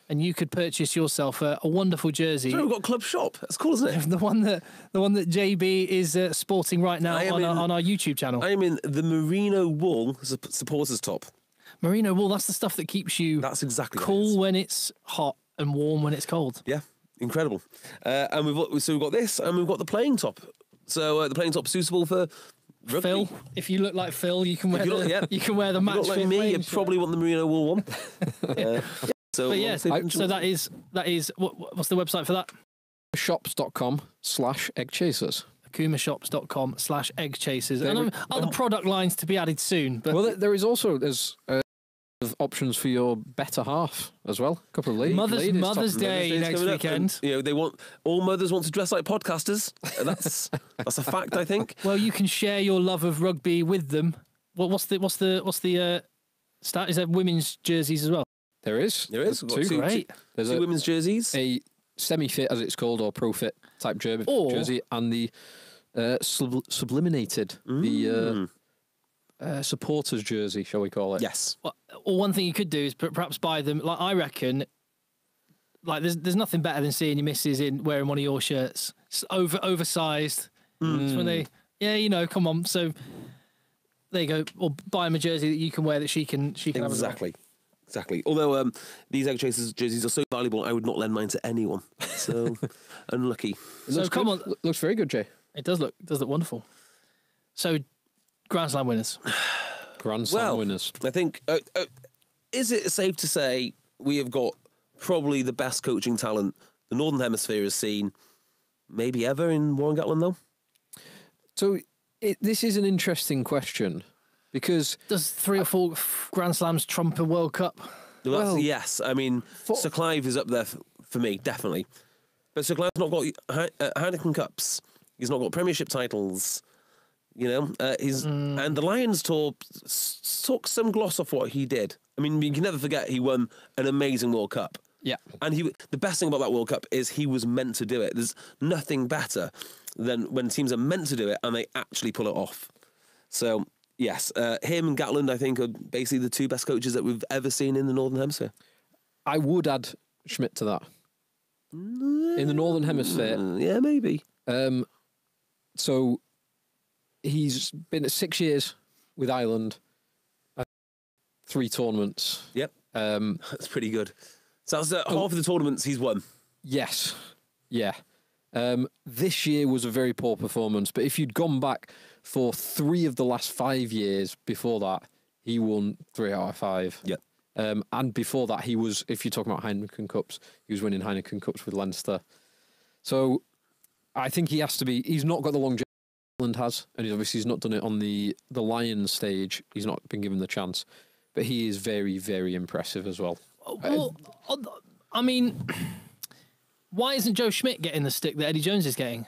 And you could purchase yourself a wonderful jersey. So we've got Club Shop. That's cool, isn't it? The one that JB is sporting right now on our YouTube channel. I am in the merino wool supporters top. Merino wool. That's the stuff that keeps you. That's exactly cool when it's hot and warm when it's cold. Yeah, incredible. And we've got this, and we've got the playing top. So the playing top suitable for rugby. Phil, if you look like Phil, you can wear you can wear the match. If you look like me, you probably want the merino wool one. So that is what's the website for that? Shops.com/eggchasers. AkumaShops.com/eggchasers. And other product lines to be added soon. But well, there is also options for your better half as well. A couple of Mother's Day next weekend. And, all mothers want to dress like podcasters. That's a fact, I think. Well, you can share your love of rugby with them. What's the start? Is there women's jerseys as well? There is. There's Great. There's two women's jerseys. A semi-fit, as it's called, or pro-fit type jersey, and the subliminated, the supporters jersey, shall we call it? Yes. Well, one thing you could do is perhaps buy them. Like I reckon, like there's nothing better than seeing your missus wearing one of your shirts. It's oversized. It's when they, come on. So there you go. Or buy them a jersey that you can wear that she can have. Exactly. Although these Egg Chasers jerseys are so valuable, I would not lend mine to anyone. So unlucky. Looks very good, Jay. It does look wonderful. So Grand Slam winners. Winners. I think is it safe to say we have got probably the best coaching talent the Northern Hemisphere has seen, maybe ever, in Warren Gatland though? So this is an interesting question. Because does 3 or 4 Grand Slams trump a World Cup? Well, yes. I mean, Sir Clive is up there for me, definitely. But Sir Clive's not got Heineken Cups. He's not got Premiership titles. You know, and the Lions tour took some gloss off what he did. I mean, you can never forget he won an amazing World Cup. Yeah. And the best thing about that World Cup is he was meant to do it. There's nothing better than when teams are meant to do it and they actually pull it off. So, yes, him and Gatland, I think, are basically the two best coaches that we've ever seen in the Northern Hemisphere. I would add Schmidt to that. In the Northern Hemisphere. Yeah, maybe. So he's been at 6 years with Ireland, 3 tournaments. Yep. That's pretty good. So that's half of the tournaments he's won. Yes. Yeah. This year was a very poor performance, but if you'd gone back for 3 of the last 5 years before that, he won 3 out of 5. Yep. And before that, he was, if you're talking about Heineken Cups, he was winning Heineken Cups with Leinster. So I think he has to be, he's not got the longevity Ireland has, and he's not done it on the Lions stage. He's not been given the chance, but he is very, very impressive as well. Well, I mean, why isn't Joe Schmidt getting the stick that Eddie Jones is getting?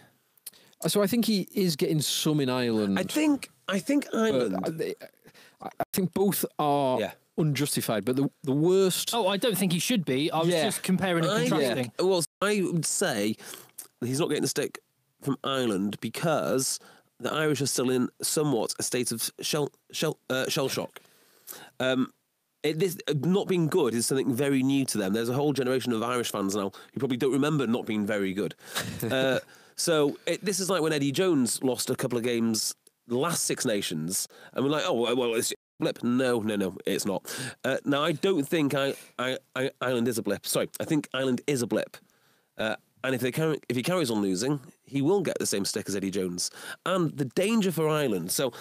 So I think he is getting some in Ireland. I think Ireland. I think both are unjustified, but the worst. Oh, I don't think he should be. I was just comparing and contrasting. Well, I would say he's not getting the stick from Ireland because the Irish are still in somewhat a state of shell shock. This not being good is something very new to them. There's a whole generation of Irish fans now who probably don't remember not being very good. So this is like when Eddie Jones lost a couple of games the last Six Nations, and we're like, oh, well, it's a blip. No, it's not. Now, I don't think Ireland is a blip. Sorry, I think Ireland is a blip. And if he carries on losing, he will get the same stick as Eddie Jones. And the danger for Ireland, so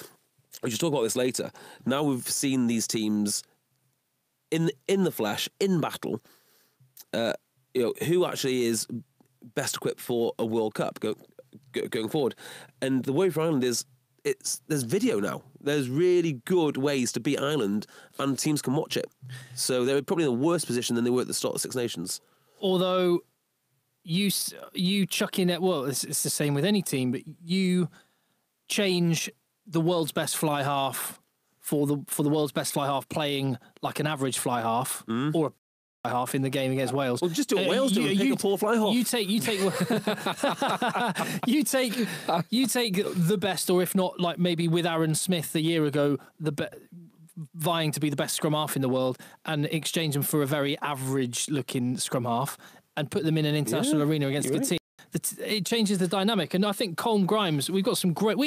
we should talk about this later. Now we've seen these teams in the flesh, in battle, who actually is best equipped for a World Cup going forward. And the worry for Ireland is there's video now. There's really good ways to beat Ireland, and teams can watch it. So they're probably in a worse position than they were at the start of Six Nations. Although you chuck in it, well, it's the same with any team, but you change the world's best fly half for the world's best fly half playing like an average fly half or a fly half in the game against Wales. Well, just do what Wales do and pick a poor fly half. You take you take the best, or if not, like maybe with Aaron Smith a year ago, vying to be the best scrum half in the world, and exchange them for a very average looking scrum half and put them in an international arena against a good team. It changes the dynamic. And I think Colm Grimes, we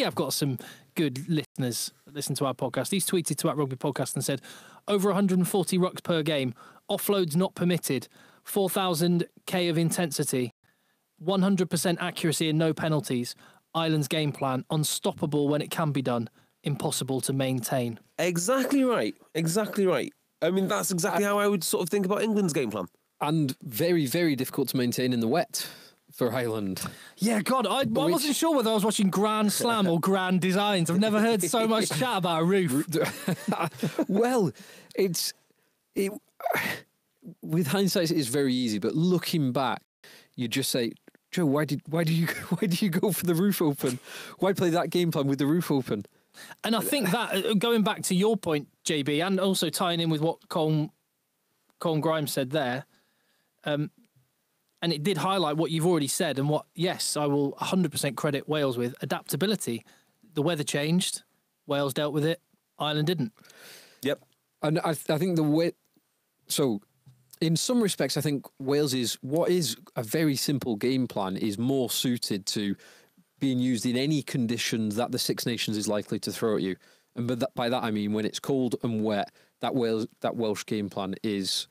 have got some good listeners that listen to our podcast. He's tweeted to our Rugby Podcast and said, over 140 rucks per game, offloads not permitted, 4,000 K of intensity, 100% accuracy and no penalties, Ireland's game plan, unstoppable when it can be done, impossible to maintain. Exactly right. I mean, that's exactly how I would sort of think about England's game plan. And very, very difficult to maintain in the wet for Ireland. Yeah, God, I wasn't sure whether I was watching Grand Slam or Grand Designs. I've never heard so much chat about a roof. Well, with hindsight, it's very easy, but looking back, you just say, Joe, why did you go for the roof open? Why play that game plan with the roof open? And I think that, going back to your point, JB, and also tying in with what Colm Grimes said there, and it did highlight what you've already said, and what, yes, I will 100% credit Wales with, adaptability. The weather changed, Wales dealt with it, Ireland didn't. Yep. And I think so in some respects, I think Wales what is a very simple game plan is more suited to being used in any conditions that the Six Nations is likely to throw at you. And by that I mean when it's cold and wet, that Welsh game plan is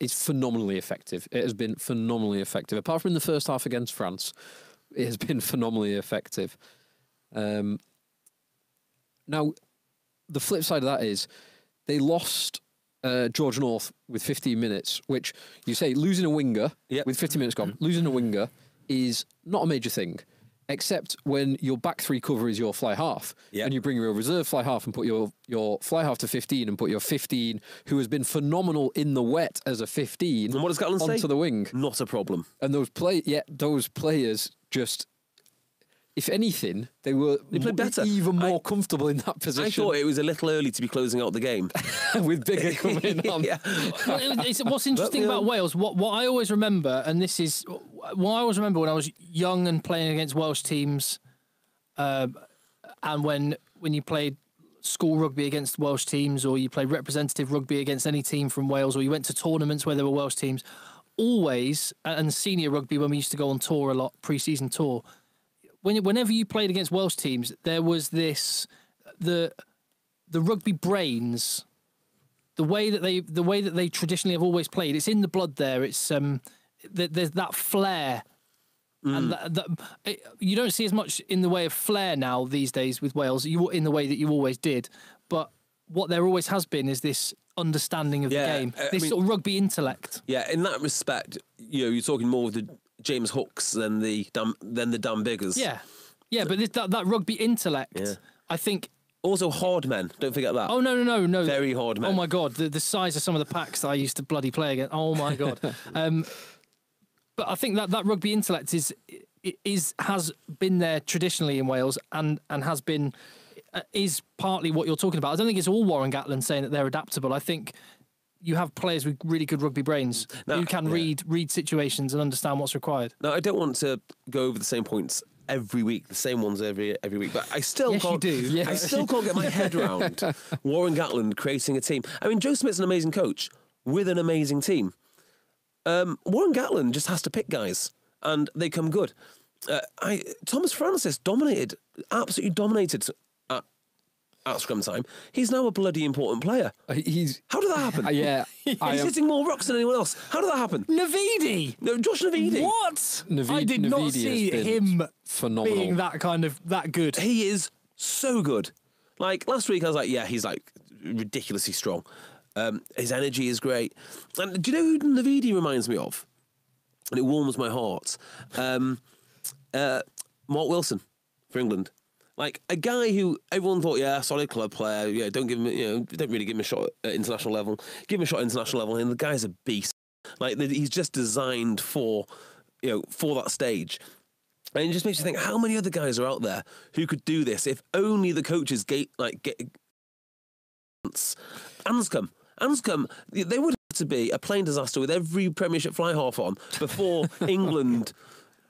phenomenally effective. It has been phenomenally effective. Apart from in the first half against France, it has been phenomenally effective. Now, the flip side of that is they lost George North with 15 minutes, which you say losing a winger with 15 minutes gone, losing a winger is not a major thing. except when your back three cover is your fly half. And you bring your reserve fly half and put your fly half to 15 and put your 15, who has been phenomenal in the wet as a 15, and what does Gatland say? Onto the wing. Not a problem. And those players just, if anything, they played better, even more comfortable in that position. I thought it was a little early to be closing out the game with Bigger coming on. What's interesting about Wales, what I always remember, and this is what I always remember when I was young and playing against Welsh teams, and when you played school rugby against Welsh teams, or you played representative rugby against any team from Wales, or you went to tournaments where there were Welsh teams, always, and senior rugby when we used to go on tour a lot, pre-season tour. Whenever you played against Welsh teams, there was this the rugby brains, the way that they traditionally have always played. It's in the blood there. It's there's that flair, and you don't see as much in the way of flair now these days with Wales. In the way that you always did, but what there always has been is this understanding of the game, sort of rugby intellect. Yeah, in that respect, you're talking more of the James Hooks than the Dan Biggers. Yeah, but that rugby intellect, I think. Also hard men, don't forget that. Oh no, very hard men. Oh my god, the size of some of the packs that I used to bloody play against. Oh my god. But I think that rugby intellect has been there traditionally in Wales and has been is partly what you're talking about. I don't think it's all Warren Gatland saying that they're adaptable. I think you have players with really good rugby brains who can read situations and understand what's required. Now, I don't want to go over the same points every week, the same ones every week, but I still can't. You do. Yes. I still can't get my head around Warren Gatland creating a team. I mean, Joe Smith's an amazing coach with an amazing team. Warren Gatland just has to pick guys, and they come good. Thomas Francis absolutely dominated at scrum time. He's now a bloody important player. How did that happen? He's hitting more rocks than anyone else. How did that happen? Navidi. No, Josh Navidi. What? I did not see him phenomenal, being that good. He is so good. Like last week, I was like, yeah, he's like ridiculously strong. His energy is great. And do you know who Navidi reminds me of? And it warms my heart. Mark Wilson for England. Like a guy who everyone thought, solid club player. Yeah, don't really give him a shot at international level. Give him a shot at international level, and the guy's a beast. Like he's just designed for that stage. And it just makes you think, how many other guys are out there who could do this if only the coaches get Anscombe, they would have to be a plain disaster with every Premiership fly half on before England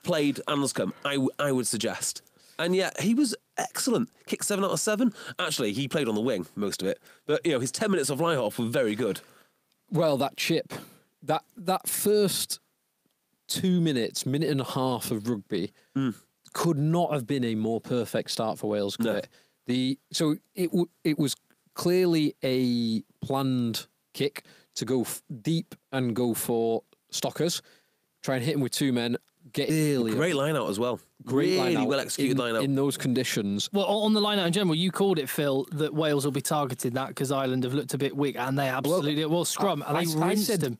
played Anscombe, I would suggest. And yet he was excellent. Kicked 7 out of 7. Actually, he played on the wing most of it. But his 10 minutes of fly half were very good. Well, that chip, that first 2 minute and a half of rugby could not have been a more perfect start for Wales, could it? So it was clearly a planned kick to go deep and go for Stockers, try and hit him with 2 men. Great line out as well. Really well executed line out. In those conditions. Well, on the line out in general, you called it, Phil, that Wales will be targeting that because Ireland have looked a bit weak, and they absolutely scrum. And they rinsed them.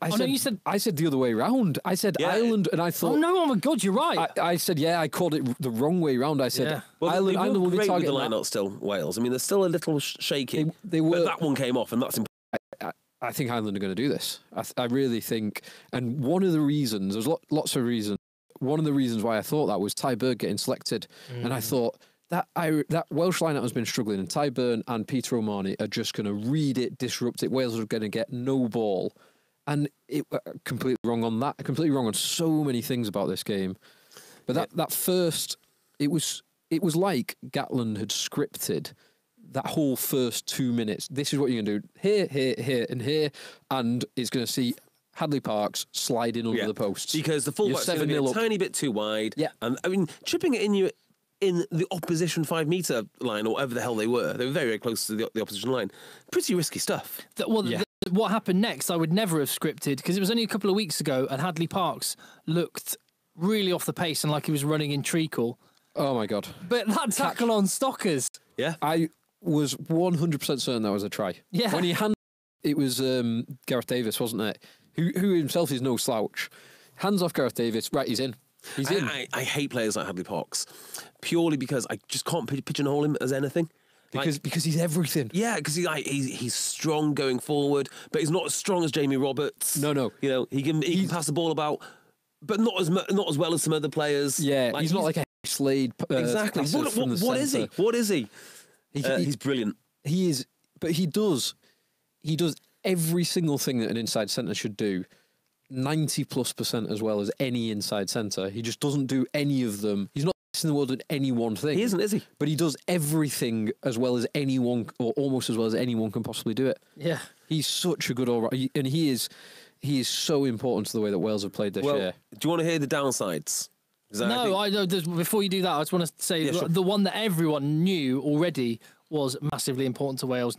I said the other way round. I said Ireland, and I thought. Oh my God, you're right. I said I called it the wrong way round. I said Ireland will be targeting the line out still. Wales. I mean, they're still a little shaky. They were. But that one came off, and that's important. I think Ireland are going to do this. I really think, and one of the reasons, there's lots of reasons. One of the reasons why I thought that was Ty Bird getting selected, and I thought that Welsh lineup has been struggling, and Ty Burn and Peter O'Mahony are just going to read it, disrupt it. Wales are going to get no ball, and it completely wrong on that. Completely wrong on so many things about this game. But that first, it was like Gatland had scripted that whole first 2 minutes. This is what you're going to do here, and here, and it's going to see Hadley Parks sliding under the posts. Because the fullback's going to be a tiny bit too wide. Yeah. And I mean, chipping it in the opposition 5 metre line, or whatever the hell they were very, very close to the opposition line. Pretty risky stuff. What happened next, I would never have scripted, because it was only a couple of weeks ago, and Hadley Parks looked really off the pace and like he was running in treacle. Oh, my God. But that tackle on Stockers. Yeah. I was 100% certain that was a try. Yeah. When he it was Gareth Davis, wasn't it? Who himself is no slouch. Hands off Gareth Davis. Right, he's in. He's in. I hate players like Hadley Parks, purely because I just can't pigeonhole him as anything. Because he's everything. Yeah, because he's strong going forward, but he's not as strong as Jamie Roberts. No. You know, he can pass the ball about, but not as well as some other players. Yeah, he's not like a Slade. Exactly. What is he? What is he? He's brilliant. He is, but he does every single thing that an inside centre should do, 90+% as well as any inside centre. He just doesn't do any of them. He's not in the world at any one thing. He isn't, is he? But he does everything as well as anyone, or almost as well as anyone can possibly do it. Yeah, he's such a good all-round, and he is so important to the way that Wales have played this year. Do you want to hear the downsides? Before you do that, I just want to say the one that everyone knew already was massively important to Wales.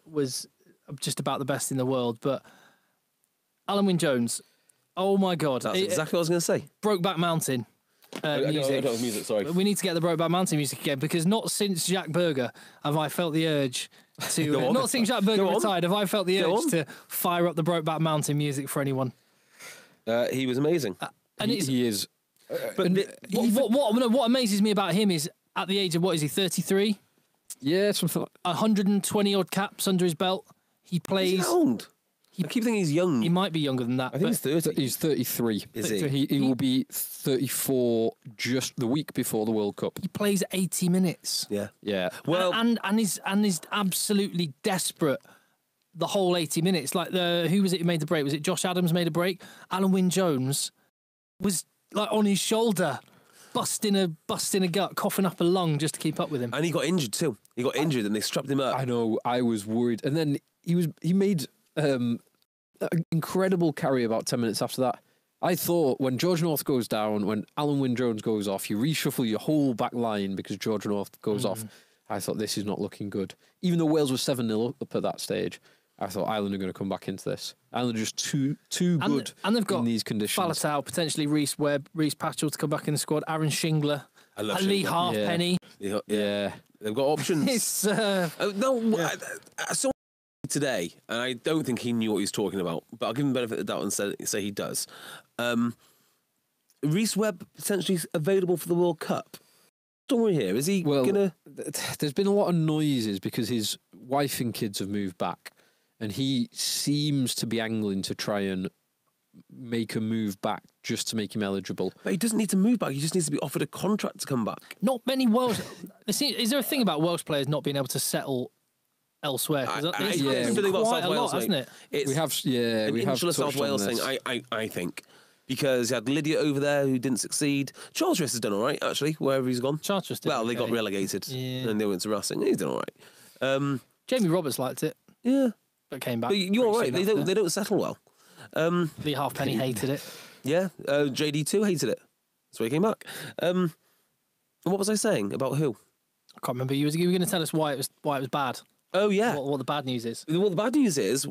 Was just about the best in the world, but Alan Wynne-Jones, oh my God, that's exactly what I was going to say. Brokeback Mountain. Music. Sorry. We need to get the Brokeback Mountain music again, because not since Jack Berger have I felt the urge to. Not since Jack Berger retired have I felt the urge to fire up the Brokeback Mountain music for anyone. He was amazing, and he is. But what amazes me about him is at the age of 33? Yeah, something like 120 odd caps under his belt. He plays. He's old. I keep thinking he's young. He might be younger than that. I think he's 30. He's 33. Is he? He will be 34 just the week before the World Cup. He plays 80 minutes. Yeah. Well, and is absolutely desperate the whole 80 minutes. Like who was it who made the break? Was it Josh Adams made a break? Alan Wynne-Jones was like on his shoulder, busting a gut, coughing up a lung just to keep up with him. And he got injured too. He got injured and they strapped him up. I know. I was worried, and then he made an incredible carry about 10 minutes after that. I thought when George North goes down, when Alan Wynne-Jones goes off, you reshuffle your whole back line because George North goes off. I thought this is not looking good. Even though Wales was 7-0 up at that stage, I thought Ireland are going to come back into this. Ireland are just too good and they've got in these conditions. Faletau, potentially Reece Webb, Reece Patchell to come back in the squad, Aaron Shingler, Lee Halfpenny. Yeah. They've got options. It's I saw today, and I don't think he knew what he was talking about, but I'll give him the benefit of the doubt and say he does. Reece Webb potentially available for the World Cup. Story here, is he gonna? There's been a lot of noises because his wife and kids have moved back, and he seems to be angling to try and make a move back just to make him eligible. But he doesn't need to move back. He just needs to be offered a contract to come back. Not many Welsh. Is there a thing about Welsh players not being able to settle elsewhere? Quite a lot, hasn't it? We have insular South Wales thing. I think. Because you had Lydia over there who didn't succeed. Charteris has done all right, actually, wherever he's gone. Charteris did. Well, they got relegated and they went to Racing. He's done all right. Jamie Roberts liked it. Yeah. But came back. But you're right. They don't settle well. Lee Halfpenny hated it. Yeah. JD2 hated it. That's why he came back. What was I saying? About who? I can't remember. You were going to tell us why it was bad. Oh, yeah. What the bad news is. Well, the bad news is,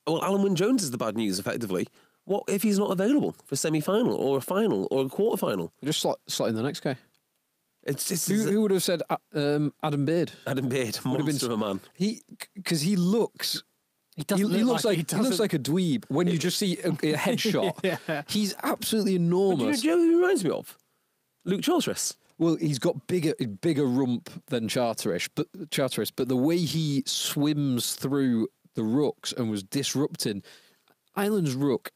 Alan Wynne-Jones is the bad news, effectively. What if he's not available for a semi-final or a final or a quarter-final? Just slot in the next guy. Who would have said Adam Beard? Adam Beard, monster of a man. Because he looks like a dweeb when you just see a headshot. Yeah. He's absolutely enormous. Do you know who he reminds me of? Luke Charteris. Well, he's got bigger rump than Charteris, but the way he swims through the rucks and was disrupting Ireland's ruck.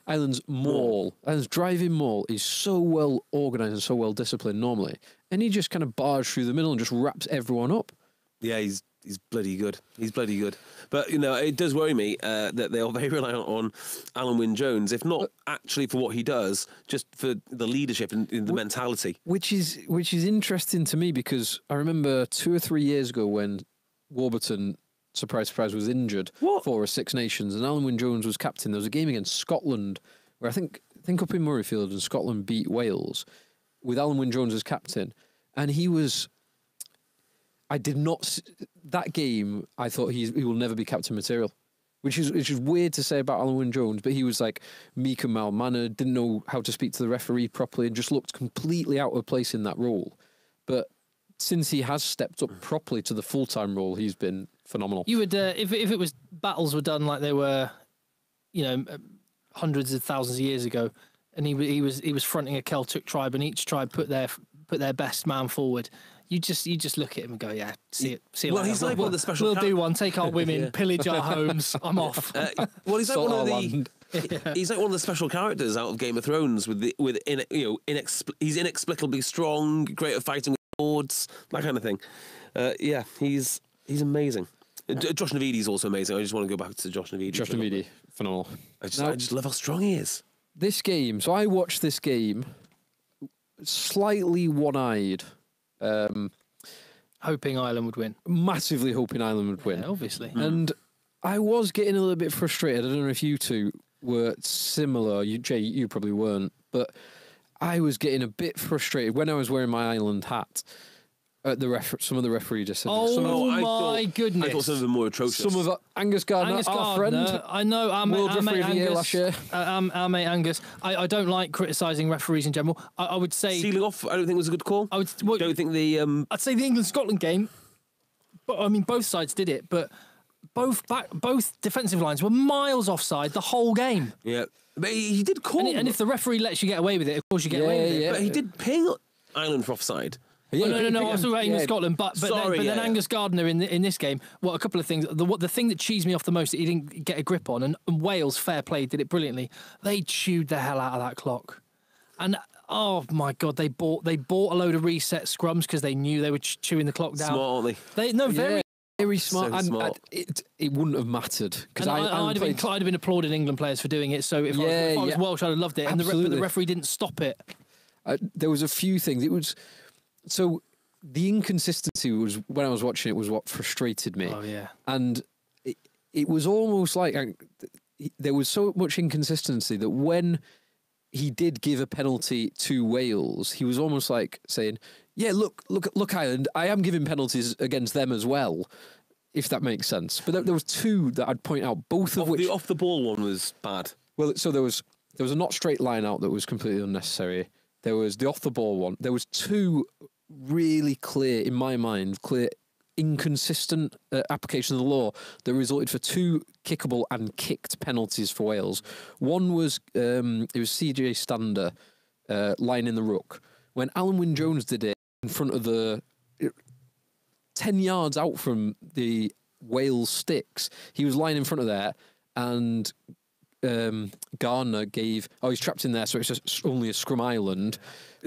Ireland's maul, Ireland's driving maul is so well organised and so well disciplined normally, and he just kind of barges through the middle and just wraps everyone up. Yeah, he's bloody good. He's bloody good. But, it does worry me that they are very reliant on Alan Wynne-Jones, if not actually for what he does, just for the leadership and the mentality. Which is interesting to me because I remember 2 or 3 years ago when Warburton, surprise, surprise, was injured for a Six Nations, and Alan Wynne-Jones was captain. There was a game against Scotland where I think up in Murrayfield, and Scotland beat Wales with Alan Wynne-Jones as captain, and he was. I did not that game. I thought he will never be captain material, which is weird to say about Alan Wynne-Jones. But he was like meek and mild-mannered, didn't know how to speak to the referee properly, and just looked completely out of place in that role. But since he has stepped up properly to the full-time role, he's been phenomenal. You would, if it was battles were done like they were, hundreds of thousands of years ago, and he was fronting a Celtic tribe, and each tribe put their best man forward. You just look at him and go, yeah, see it. Well, he's like one of the special. We'll do one. Take our women, pillage our homes. I'm off. Well, he's like one of the. He's like one of the special characters out of Game of Thrones he's inexplicably strong, great at fighting with swords, that kind of thing. Yeah, he's amazing. Josh Navidi's also amazing. I just want to go back to Josh Navidi. Josh Navidi, phenomenal. I just love how strong he is. This game, so I watched this game slightly one-eyed. Hoping Ireland would win. Massively hoping Ireland would win. Yeah, obviously. And I was getting a little bit frustrated. I don't know if you two were similar. Jay, you probably weren't. But I was getting a bit frustrated when I was wearing my Ireland hat. At some of the referee just said. My goodness! I thought some of them more atrocious. Some of Angus Gardner, our friend. I know our World mate Referee of the Year last year. Our mate Angus. I don't like criticising referees in general. I would say sealing off. I don't think was a good call. Don't think the. I'd say the England-Scotland game. But I mean, both sides did it. But both defensive lines were miles offside the whole game. Yeah, but he did call. And if the referee lets you get away with it, of course you get away with it. Yeah. But he did ping Ireland for offside. Yeah, no. I was talking about England, Scotland, but then Angus Gardner in this game. Well, a couple of things. The thing that cheesed me off the most that he didn't get a grip on, and Wales, fair play, did it brilliantly. They chewed the hell out of that clock, and oh my god, they bought a load of reset scrums because they knew they were chewing the clock down. Smart, aren't they? Very smart. So smart. It wouldn't have mattered because I'd have been applauding England players for doing it. So if I was Welsh, I'd have loved it. Absolutely. And the referee didn't stop it. There was a few things. It was so. The inconsistency was when I was watching it was what frustrated me. Oh yeah, and it was almost like there was so much inconsistency that when he did give a penalty to Wales, he was almost like saying, "Yeah, look, Ireland, I am giving penalties against them as well." If that makes sense. But there was two that I'd point out, both of which the off the ball one was bad. Well, so there was a not straight line out that was completely unnecessary. There was the off the ball one. There was two really clear, in my mind, inconsistent application of the law that resulted for two kickable and kicked penalties for Wales. One was it was CJ Stander lying in the ruck. When Alan Wynne-Jones did it in front of 10 yards out from the Wales sticks, he was lying in front of there, and Garner gave. Oh, he's trapped in there, so it's just only a scrum island.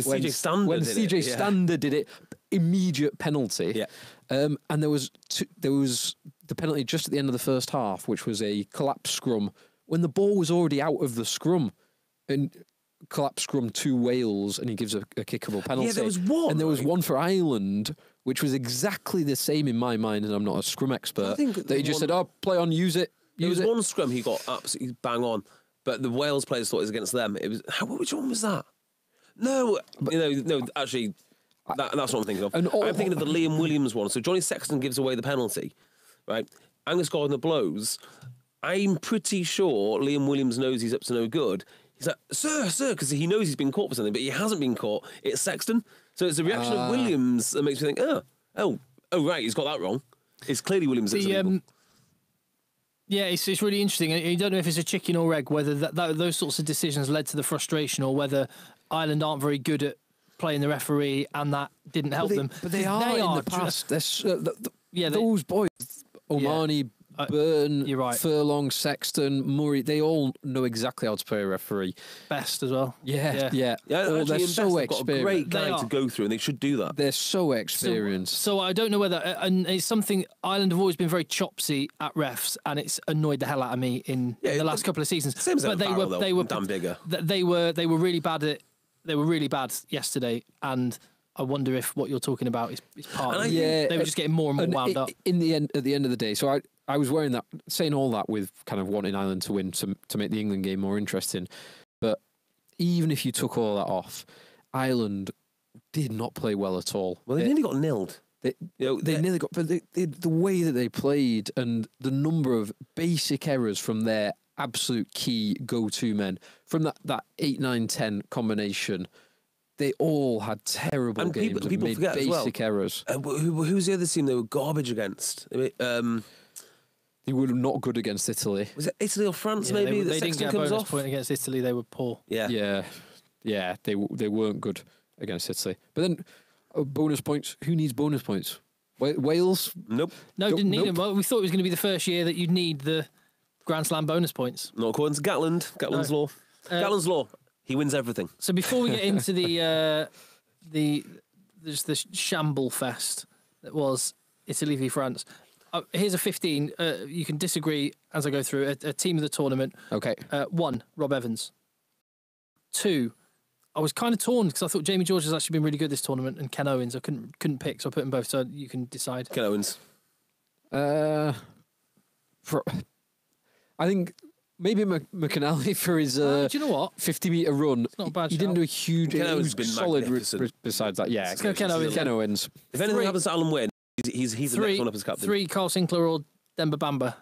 When CJ Stander did it, immediate penalty. Yeah. And there was the penalty just at the end of the first half, which was a collapse scrum when the ball was already out of the scrum, and collapse scrum to Wales, and he gives a kickable penalty. Yeah, there was one, and there was one for Ireland, which was exactly the same in my mind, and I'm not a scrum expert. That he just said, "Oh, play on, use it." There was one scrum he got absolutely bang on, but the Wales players thought it was against them. It was which one was that? No, actually, that's what I'm thinking of. I'm thinking of the Liam Williams one. So Johnny Sexton gives away the penalty, right? Angus Gardner blows. I'm pretty sure Liam Williams knows he's up to no good. He's like, sir, because he knows he's been caught for something, but he hasn't been caught. It's Sexton. So it's the reaction of Williams that makes me think, oh, right, he's got that wrong. It's clearly Williams that's illegal. Yeah, it's really interesting. You don't know if it's a chicken or egg, whether those sorts of decisions led to the frustration or whether Ireland aren't very good at playing the referee and that didn't help them. But they are in the past. Those boys, Omani, Byrne, you're right. Furlong, Sexton, Murray, they all know exactly how to play a referee. Best as well. Yeah. They're so experienced. Got a great guy to go through, and they should do that. They're so experienced. So I don't know whether, and it's something Ireland have always been very chopsy at refs, and it's annoyed the hell out of me in the last couple of seasons. Same as but they were damn bigger. They were really bad yesterday, and I wonder if what you're talking about is part of it. They were just getting more and more wound up. At the end of the day, so I was wearing that, saying all that with kind of wanting Ireland to win to make the England game more interesting. But even if you took all that off, Ireland did not play well at all. Well, they nearly got nilled. They nearly got, but the way that they played and the number of basic errors from their absolute key go-to men, from that 8, 9, 10 combination, they all had terrible games and people made basic errors. Who's the other team they were garbage against? They were not good against Italy. Was it Italy or France? Maybe they didn't get a comes bonus off. point against Italy. They were poor. Yeah. They weren't good against Italy. But then bonus points. Who needs bonus points? Wales? Nope. No, didn't need them. Well, we thought it was going to be the first year that you'd need the Grand Slam bonus points. Not according to Gatland's law. Gatland's law. He wins everything. So before we get into the shamble fest that was Italy v France, here's a 15. You can disagree as I go through. A team of the tournament. Okay. 1, Rob Evans. 2, I was kind of torn because I thought Jamie George has actually been really good this tournament, and Ken Owens. I couldn't pick, so I put them both. So you can decide. Ken Owens. I think maybe McAnally for his do you know what? 50-meter run. It's not a bad He didn't do a huge. Ken He Owens was been solid magnificent. besides that. Yeah, Let's go Ken Owens. Ken Owens. If anything happens to Alan Wynne, he's the next one up as captain. 3, Carl Sinclair or Demba Bamba.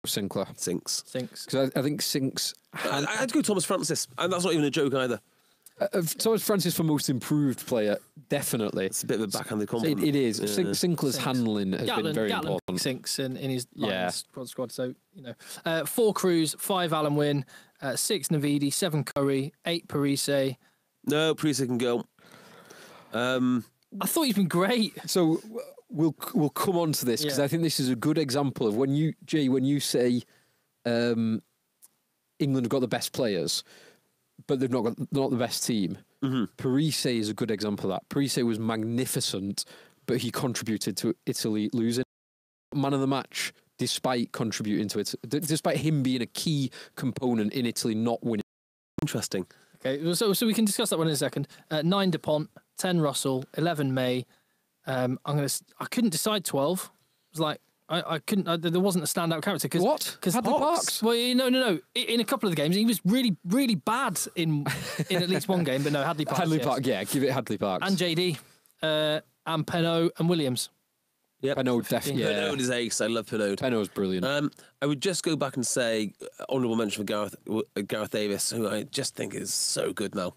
Sinclair. Sinks. Because I think Sinks. I had to go Thomas Francis, and that's not even a joke either. Thomas Francis for most improved player, definitely. It's a bit of a backhanded compliment. It is. Yeah. Sinclair's handling has been very important. Sinks in his squad. So 4 Cruz, 5 Alan Wynne, 6 Navidi, 7 Curry, 8 Parise. No, Parise can go. I thought he's been great. So we'll come on to this because I think this is a good example of when you say England have got the best players, but they've not the best team. Mm-hmm. Parise is a good example of that. Parise was magnificent, but he contributed to Italy losing. Man of the match, despite contributing to it, despite him being a key component in Italy not winning. Interesting. Okay, so we can discuss that one in a second. 9 DuPont, 10 Russell, 11 May. I couldn't decide 12. It was like I couldn't. There wasn't a standout character because Because Hadley Parks. Well, no. In a couple of the games, he was really, really bad in at least one game. But no, Hadley Parks. Give it Hadley Parks and JD, and Penot and Williams. Yep. Penot definitely. Yeah. Penot is ace. I love Penot. Penot's brilliant. I would just go back and say honourable mention for Gareth Davis, who I just think is so good now.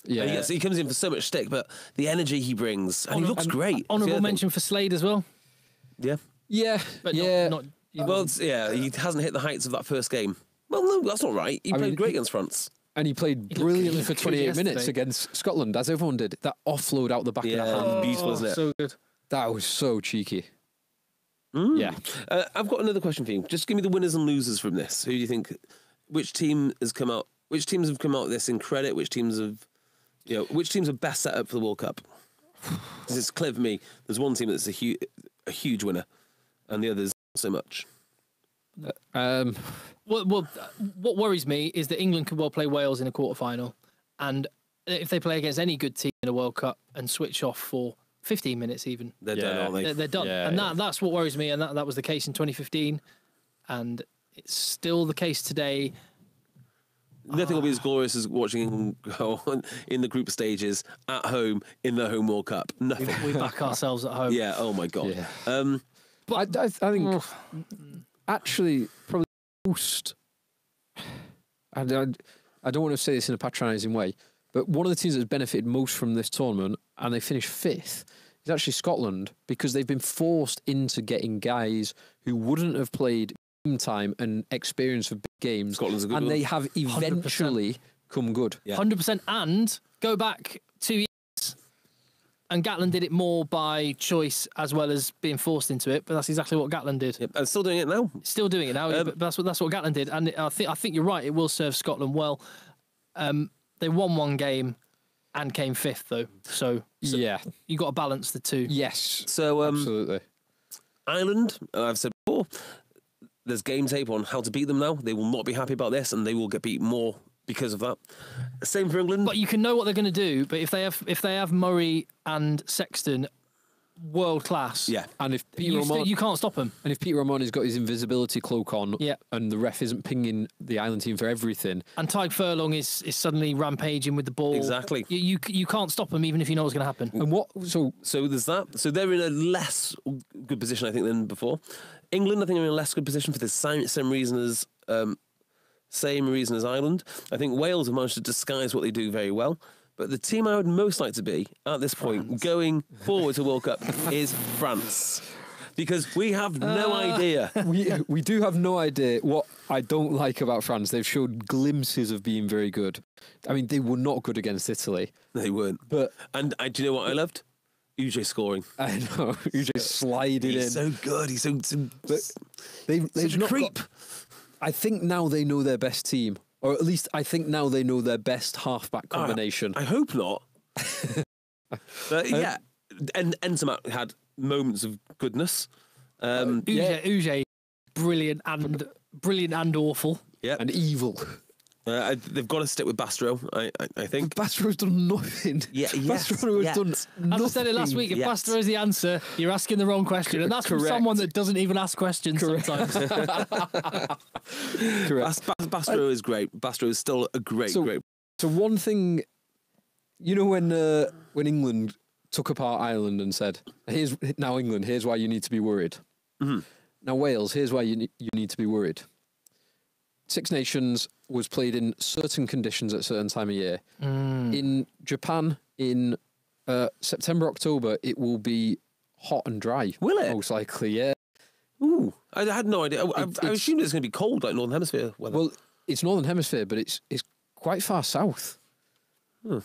Yeah, and he comes in for so much stick, but the energy he brings, and he looks great. Honourable mention for Slade as well. Yeah. Yeah, but not he hasn't hit the heights of that first game. Well, no, that's not right. He played great against France. And he played brilliantly for 28 minutes against Scotland, as everyone did. That offload out the back of the hand. Beautiful, isn't it? So good. That was so cheeky. Yeah. I've got another question for you. Just give me the winners and losers from this. Who do you think, which teams have come out of this in credit? Which teams are best set up for the World Cup? Because it's clear for me, there's one team that's a huge winner, and the others not so much. Well, what worries me is that England could well play Wales in a quarter-final, and if they play against any good team in a World Cup and switch off for 15 minutes even, they're done, aren't they? They're done. Yeah, and that's what worries me, and that was the case in 2015, and it's still the case today. Nothing will be as glorious as watching England go on in the group stages at home in the home World Cup. Nothing. We back ourselves at home. Yeah. Oh my God. Yeah. But I think actually probably most. I don't want to say this in a patronising way, but one of the teams that's benefited most from this tournament, and they finished 5th, is actually Scotland, because they've been forced into getting guys who wouldn't have played time and experience of big games, Scotland's a good and one. they have eventually come good. 100%. And go back 2 years, and Gatland did it more by choice as well as being forced into it. But that's exactly what Gatland did. Yep. And still doing it now. Still doing it now. But that's what Gatland did. And I think you're right. It will serve Scotland well. They won one game and came 5th though. So yeah, you got to balance the two. Yes. So absolutely. Ireland, I've said before, there's game tape on how to beat them now. They will not be happy about this, and they will get beat more because of that. Same for England. But you can know what they're going to do. But if they have Murray and Sexton, world class. Yeah. And if you can't stop them. And if Peter Ramon has got his invisibility cloak on, and the ref isn't pinging the Ireland team for everything, and Tyg Furlong is suddenly rampaging with the ball. Exactly. You can't stop them even if you know what's going to happen. And what? So there's that. So they're in a less good position, I think, than before. England, I think, are in a less good position for the same reason as Ireland. I think Wales have managed to disguise what they do very well. But the team I would most like to be at this point, going forward to World Cup, is France. because we have no idea. We do have no idea. What I don't like about France, they've showed glimpses of being very good. I mean, they were not good against Italy. They weren't. But do you know what I loved? UJ scoring. I know, UJ sliding in. He's so good. He's so but they've such a not creep. I think now they know their best team, or at least I think now they know their best halfback combination. I hope not. But yeah, and Entomac had moments of goodness. Uge, brilliant and awful. Yeah, and evil. They've got to stick with Bastro, I think. Bastro's done nothing. Yeah, Bastro has done nothing. As I said it last week, if Bastro is the answer, you're asking the wrong question. And that's from someone that doesn't even ask questions sometimes. Correct. Bastro is great. Bastro is still a great. So one thing, you know, when England took apart Ireland and said, "Here's why you need to be worried." Mm-hmm. Now Wales, here's why you need to be worried. Six Nations was played in certain conditions at a certain time of year. In Japan, in September, October, it will be hot and dry. Will it? Most likely, yeah. Ooh, I had no idea. I assumed it's going to be cold, like Northern Hemisphere weather. Well, it's Northern Hemisphere, but it's quite far south. Yeah,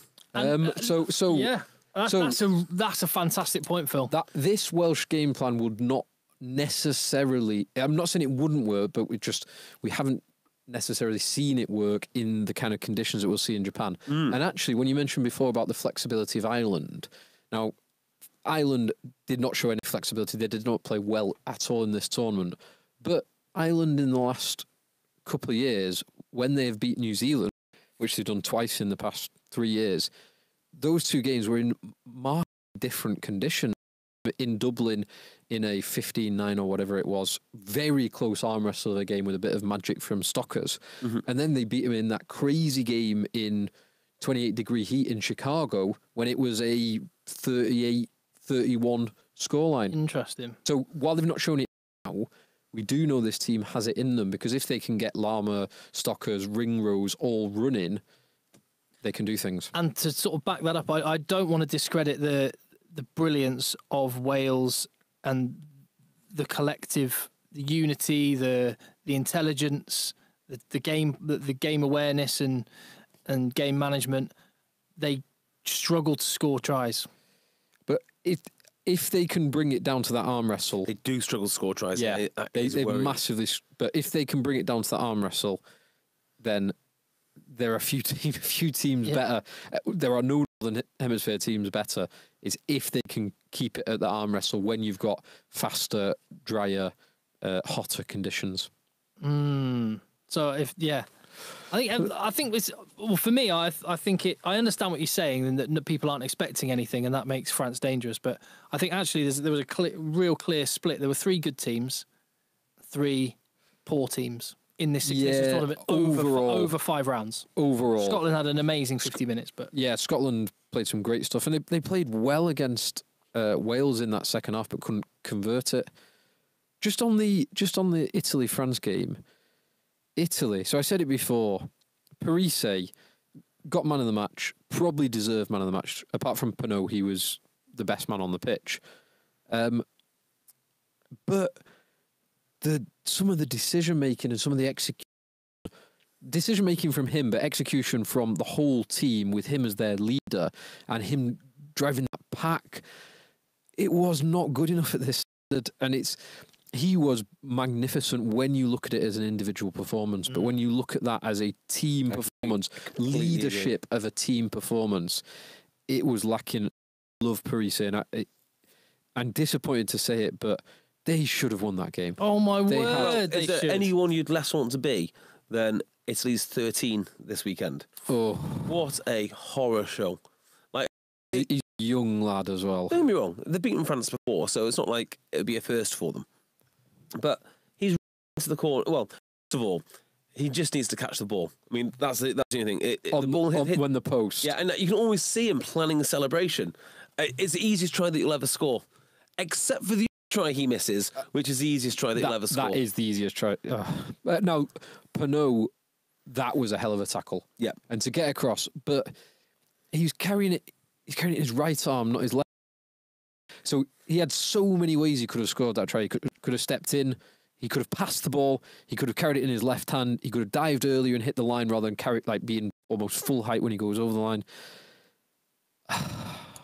that's a fantastic point, Phil. That this Welsh game plan would not necessarily. I'm not saying it wouldn't work, but we haven't necessarily seen it work in the kind of conditions that we'll see in Japan. And actually, when you mentioned before about the flexibility of Ireland, now Ireland did not show any flexibility. They did not play well at all in this tournament. But Ireland in the last couple of years, when they've beat New Zealand, which they've done twice in the past 3 years, those two games were in markedly different conditions. In Dublin, in a 15-9 or whatever it was, very close arm wrestle of a game with a bit of magic from Stockers. And then they beat him in that crazy game in 28-degree heat in Chicago when it was a 38-31 scoreline. Interesting. So while they've not shown it now, we do know this team has it in them, because if they can get Lama, Stockers, Ringrose all running, they can do things. And to sort of back that up, I don't want to discredit the brilliance of Wales and the collective, the unity, the intelligence, the game awareness and game management. They struggle to score tries. But if they can bring it down to that arm wrestle, they do struggle to score tries. Yeah, they massively. But if they can bring it down to that arm wrestle, then there are a few teams better. There are no Northern Hemisphere teams better. Is if they can keep it at the arm wrestle when you've got faster, drier, hotter conditions. So I think this. Well, for me, I think it. I understand what you're saying, and that people aren't expecting anything, and that makes France dangerous. But I think actually there was a real clear split. There were 3 good teams, 3 poor teams in this tournament over 5 rounds. Overall, Scotland had an amazing 50 minutes, but yeah, Scotland played some great stuff, and they played well against Wales in that second half, but couldn't convert it. Just on the Italy-France game, Italy. So I said it before. Parise got man of the match, probably deserved man of the match. Apart from Pinot, he was the best man on the pitch. But some of the decision making and some of the decision making from him, but execution from the whole team with him as their leader and him driving that pack, it was not good enough at this standard. And he was magnificent when you look at it as an individual performance, but when you look at that as a team performance, leadership of a team performance, it was lacking. Love Parise, and I'm disappointed to say it, but they should have won that game. Oh my word! Is there anyone you'd less want to be than Italy's 13 this weekend? Oh, what a horror show! Like, he's a young lad as well. Don't get me wrong; they've beaten France before, so it's not like it would be a first for them. But he's into the corner. Well, first of all, he just needs to catch the ball. I mean, that's the only thing. The ball hit when the post. Yeah, and you can always see him planning a celebration. It's the easiest try that you'll ever score, except for the try he misses, which is the easiest try that you'll ever score. That is the easiest try. Now, Pinot, that was a hell of a tackle. Yeah, and to get across, but he's carrying it. He's carrying it in his right arm, not his left. So he had so many ways he could have scored that try. He could have stepped in. He could have passed the ball. He could have carried it in his left hand. He could have dived earlier and hit the line rather than carry like being almost full height when he goes over the line.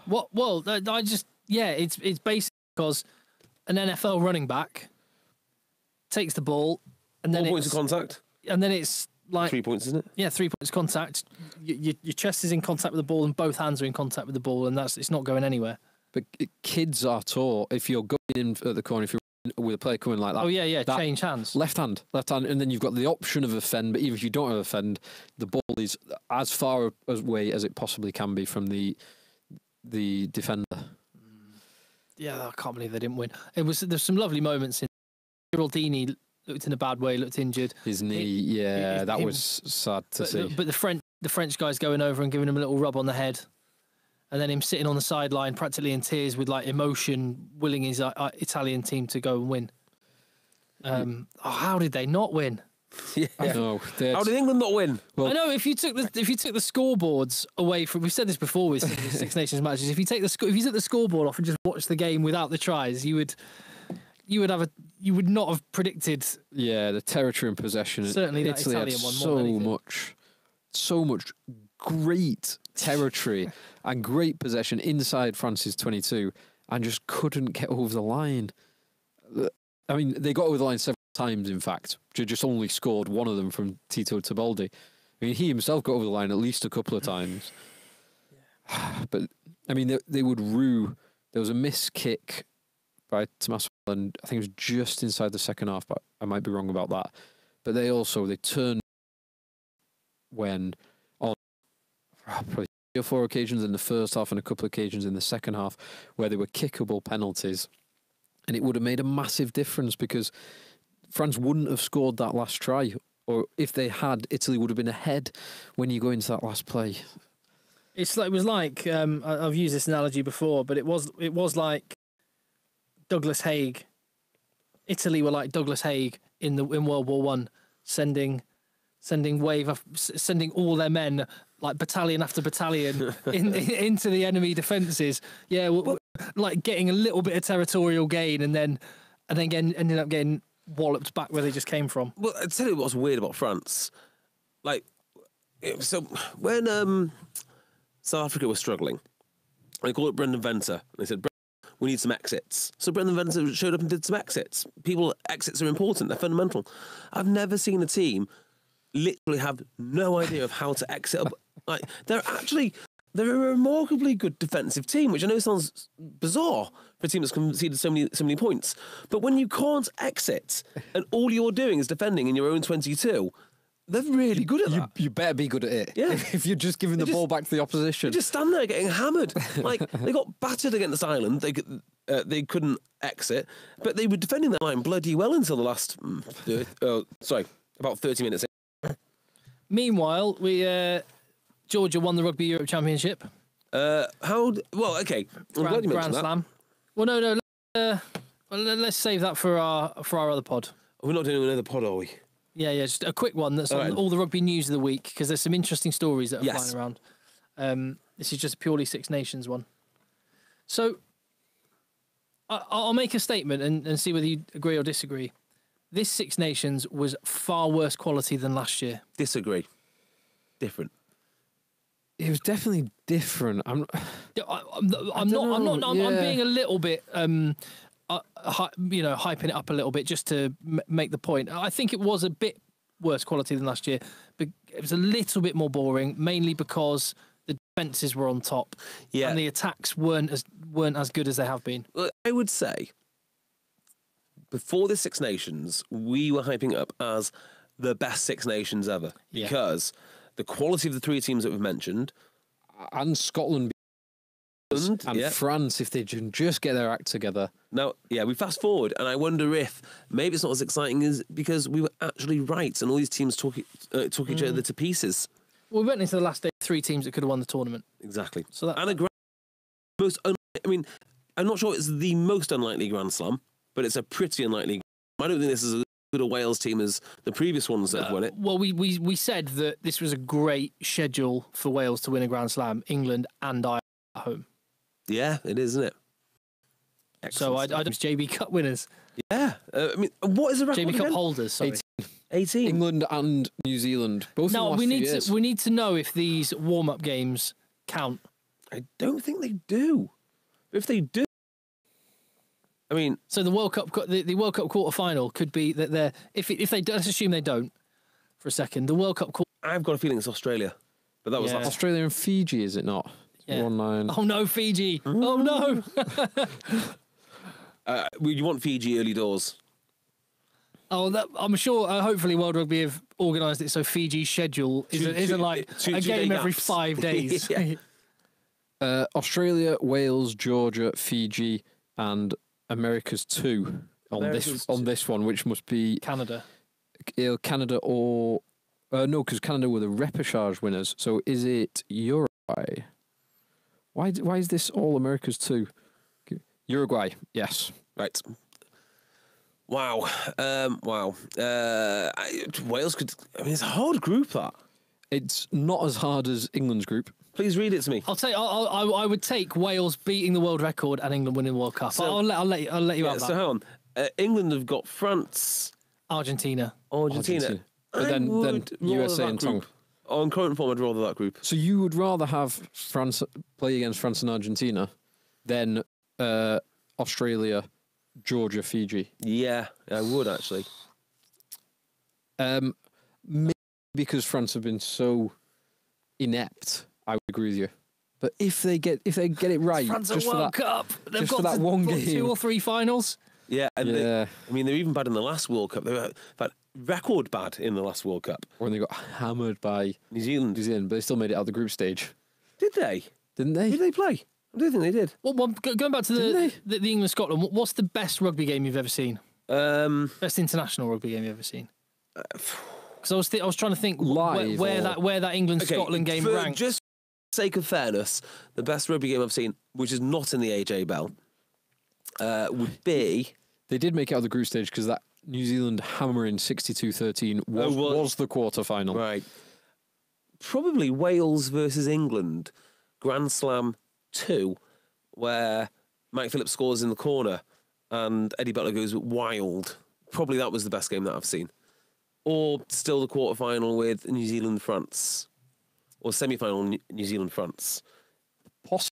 What? Well, I just it's basically because an NFL running back takes the ball and then 4 points of contact, and then it's like 3 points, isn't it? Yeah, 3 points contact. Your chest is in contact with the ball and both hands are in contact with the ball, and it's not going anywhere. But kids are taught if you're going in at the corner, if you're with a player coming like that. Oh yeah, change hands. Left hand, and then you've got the option of a fend. But even if you don't have a fend, the ball is as far away as it possibly can be from the defender. Yeah, I can't believe they didn't win. There's some lovely moments in. Geraldini looked in a bad way, looked injured. His knee, that was sad to see. But the French guys going over and giving him a little rub on the head. And then him sitting on the sideline, practically in tears, with like emotion, willing his Italian team to go and win. How did they not win? Yeah. No, how did England not win? Well, I know if you took the scoreboards away from, we've said this before with Six Nations matches. If you took the scoreboard off and just watched the game without the tries, you would not have predicted. Yeah, the territory and possession. Certainly, that Italy Italian had one. So much great territory and great possession inside France's 22, and just couldn't get over the line. I mean, they got over the line several times, in fact. Just only scored one of them from Tito Tibaldi. I mean, he himself got over the line at least a couple of times. But, I mean, they would rue. There was a missed kick by Tommaso, and I think it was just inside the second half, but I might be wrong about that. But they turned when on probably 3 or 4 occasions in the first half and a couple of occasions in the second half where they were kickable penalties. And it would have made a massive difference because France wouldn't have scored that last try. Or if they had, Italy would have been ahead when you go into that last play. It was like I've used this analogy before, but it was like Douglas Haig. Italy were like Douglas Haig in World War One, sending all their men like battalion after battalion into the enemy defences. Yeah, like getting a little bit of territorial gain and then ended up getting walloped back where they just came from. Well, I'll tell you what's weird about France. Like, so when South Africa was struggling, they called it Brendan Venter. They said, we need some exits. So Brendan Venter showed up and did some exits. Exits are important. They're fundamental. I've never seen a team literally have no idea of how to exit. Like, they're a remarkably good defensive team, which I know sounds bizarre for a team that's conceded so many points. But when you can't exit and all you're doing is defending in your own 22, they're really good at that. You better be good at it. Yeah. If you're just giving the ball back to the opposition. They just stand there getting hammered. Like, they got battered against Ireland. They couldn't exit, but they were defending that line bloody well until the last, about 30 minutes in. Meanwhile, Georgia won the Rugby Europe Championship. Okay. I'm glad you mentioned Grand Slam. Well, no. Let's save that for our other pod. We're not doing another pod, are we? Yeah, just a quick one that's on all the rugby news of the week because there's some interesting stories that are flying around. This is just a purely Six Nations one. So I'll make a statement and see whether you agree or disagree. This Six Nations was far worse quality than last year. Disagree. Different. It was definitely different. I'm being a little bit, hyping it up a little bit just to make the point. I think it was a bit worse quality than last year, but it was a little bit more boring, mainly because the defences were on top, and the attacks weren't as good as they have been. Well, I would say before the Six Nations, we were hyping it up as the best Six Nations ever because the quality of the 3 teams that we've mentioned, and Scotland and France, if they can just get their act together. Now, we fast forward, and I wonder if maybe it's not as exciting as because we were actually right, and all these teams took each other to pieces. Well, we went into the last day 3 teams that could have won the tournament. Exactly. So that, I'm not sure it's the most unlikely Grand Slam, but it's a pretty unlikely. I don't think this is as good a Wales team as the previous ones that have won it. Well, we said that this was a great schedule for Wales to win a Grand Slam, England and Ireland at home. Yeah, it is, isn't it? So I was JB Cup winners. Yeah. I mean, what is the record JB Cup again? holders, sorry. 18. England and New Zealand. Both in the last few years. We need to know if these warm-up games count. I don't think they do. If they do, I mean, so the World Cup, the World Cup quarter-final could be that they're if they don't, let's assume they don't for a second. The World Cup quarter. I've got a feeling it's Australia, but that was last. Australia and Fiji, is it not? Yeah. 1-9. Oh no, Fiji! Oh no! You want Fiji early doors? Oh, I'm sure. Hopefully, World Rugby have organised it so Fiji's schedule isn't like a game every 5 days. Australia, Wales, Georgia, Fiji, and America's 2 on this one, which must be Canada. Canada or no, because Canada were the repechage winners. So is it Uruguay? Why is this all America's 2? Uruguay, yes. Right. Wow. Wales could. I mean, it's a hard group. That it's not as hard as England's group. Please read it to me. I'll tell you. I would take Wales beating the world record and England winning the World Cup. So, I'll let you have that. So hang on. England have got France, Argentina. But then USA and Tonga. On current form, I'd rather that group. So you would rather have France play against France and Argentina than Australia, Georgia, Fiji? Yeah, I would actually. Maybe because France have been so inept, I would agree with you. But if they get it right, France just at for World that, Cup, they've just got for that one game, 2 or 3 finals. Yeah, and yeah. I mean, they're even bad in the last World Cup. They were record bad in the last World Cup when they got hammered by New Zealand, but they still made it out of the group stage. Did they? Didn't they? Did they play? I don't think they did. Well, going back to the England Scotland, what's the best rugby game you've ever seen? Best international rugby game you've ever seen? Because I was trying to think where that England Scotland game ranked. Just for the sake of fairness, the best rugby game I've seen, which is not in the AJ Bell, would be. They did make it out of the group stage because that New Zealand hammering 62-13 was the quarter final. Right. Probably Wales versus England, Grand Slam 2, where Mike Phillips scores in the corner and Eddie Butler goes wild. Probably that was the best game that I've seen. Or still the quarter final with New Zealand France, or semi final New Zealand France. Possibly